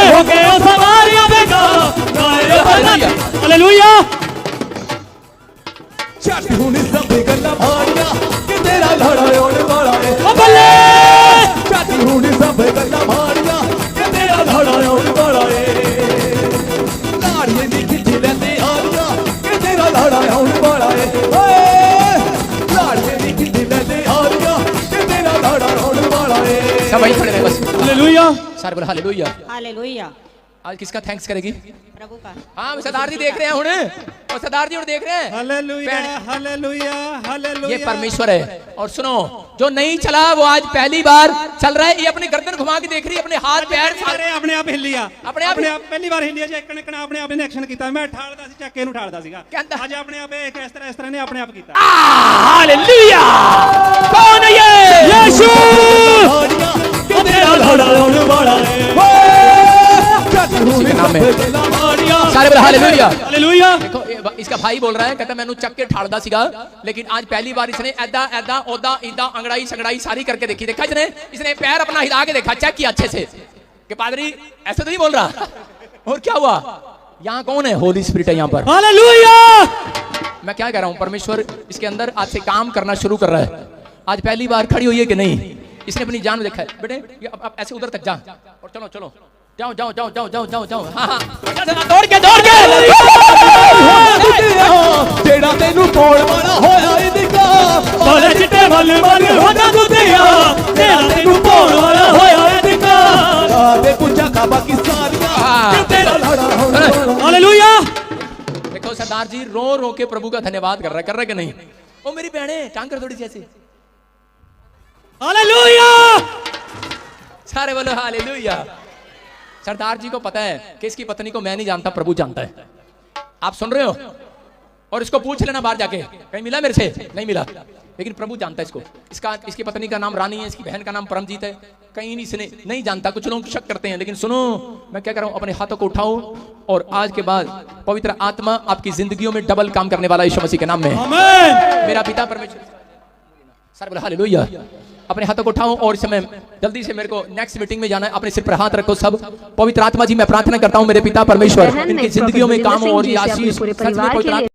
हो के उस सवारी आवेगा हालेलुया छट हुन सब गल्ला मारिया कि तेरा लड़ा होने वाला है ओ बल्ले छट हुन सब गल्ला मारिया कि तेरा लड़ा होने वाला है लाड़िए दी खिच्ची लेते आरिया कि तेरा लड़ा होने वाला है लाड़िए दी खिच्ची लेते आरिया कि तेरा लड़ा होने वाला है सब वहीं खड़े रहे बस। हालेलुया सारे बोला हालेलुया। हालेलुया आज किसका थैंक्स करेगी? प्रभु का हाँ सरदार जी देख रहे हैं हुण, और सरदार जी हुण देख रहे हैं। हालेलुया हालेलुया हालेलुया ये परमेश्वर है। और सुनो, जो नहीं चला वो आज पहली बार चल रहा है। ये अपनी गर्दन घुमा के देख रही है, अपने हाथ पैर ਸਾਰੇ ਆਪਣੇ ਆਪ ਹਿੱਲਿਆ ਆਪਣੇ ਆਪ ਪਹਿਲੀ ਵਾਰ ਹਿੱਲਿਆ ਜੇ ਇੱਕ ਨੇ ਆਪਣੇ ਆਪ ਇਹਨੇ ਐਕਸ਼ਨ ਕੀਤਾ ਮੈਂ ਠਾਲਦਾ ਸੀ ਚੱਕੇ ਨੂੰ ਠਾਲਦਾ ਸੀਗਾ ਕਹਿੰਦਾ- ਅੱਜ ਆਪਣੇ ਆਪ ਇਹ ਇਸ ਤਰ੍ਹਾਂ ਨੇ ਆਪਣੇ ਆਪ ਕੀਤਾ हालेलुया। कौन है ये? यीशु मारिया कि तेरा लड़ा होने वाला है छट हुन नाम सब है। गल्ला मारिया सारे बोला हालेलुया। हालेलुया देखो इसका भाई बोल रहा है, कहता मैंने चक के ठाड़दा सीगा, लेकिन आज पहली बार इसने ऐदा ऐदा ओदा इदा अंगड़ाई संगड़ाई सारी करके देखी। देखा इसने पैर अपना हिला के देखा, चेक किया अच्छे से कि पादरी ऐसे तो नहीं बोल रहा। और क्या हुआ? यहाँ कौन है? होली स्पिरिट है यहाँ पर। हालेलुया मैं क्या कह रहा हूँ, परमेश्वर इसके अंदर आज से काम करना शुरू कर रहा है। आज पहली बार खड़ी हुई है कि नहीं, इसने अपनी जान में देखा है। बेटे ये अब ऐसे उधर तक जा और चलो चलो जाओ जाओ जाओ जाओ जाओ जाओ जाओ। हाँ हाँ दौड़ के जेड़ा तेनू पोड़ वाला होया इनका बाले चिट्टे वल वल हो जा दुधिया तेरा तेनू पोड़ वाला होया इनका आदे पूछा खाबा की सारिया कि तेरा लड़ा होने वाला है हालेलुया देखो सरदार जी रो रो के प्रभु का धन्यवाद कर रहा है कि नहीं? ओ मेरी बहने टांग कर थोड़ी सी ऐसे। हालेलुया सारे बोलो हालेलुया। सरदार जी को पता है कि इसकी पत्नी को मैं नहीं जानता, प्रभु जानता है। आप सुन रहे हो? और इसको पूछ लेना बाहर जाके, कहीं मिला मेरे से? नहीं मिला, लेकिन प्रभु जानता है इसको। इसकी पत्नी का नाम रानी है, इसकी बहन का नाम परमजीत है। कहीं नहीं इसने नहीं जानता, कुछ लोग शक करते हैं। लेकिन सुनो मैं क्या कर रहा हूं, अपने हाथों को उठाओ और आज के बाद पवित्र आत्मा आपकी जिंदगियों में डबल काम करने वाला यीशु मसीह के नाम में है। आमीन मेरा पिता परमेश्वर। सारे बोले हालेलुया। अपने हाथों को उठाओ और इस समय जल्दी से मेरे को नेक्स्ट मीटिंग में जाना है। अपने सिर पर हाथ रखो सब। पवित्र आत्मा जी मैं प्रार्थना करता हूं मेरे पिता परमेश्वर इनकी जिंदगियों में काम हो और ये आशीष सच में पवित्र आत्मा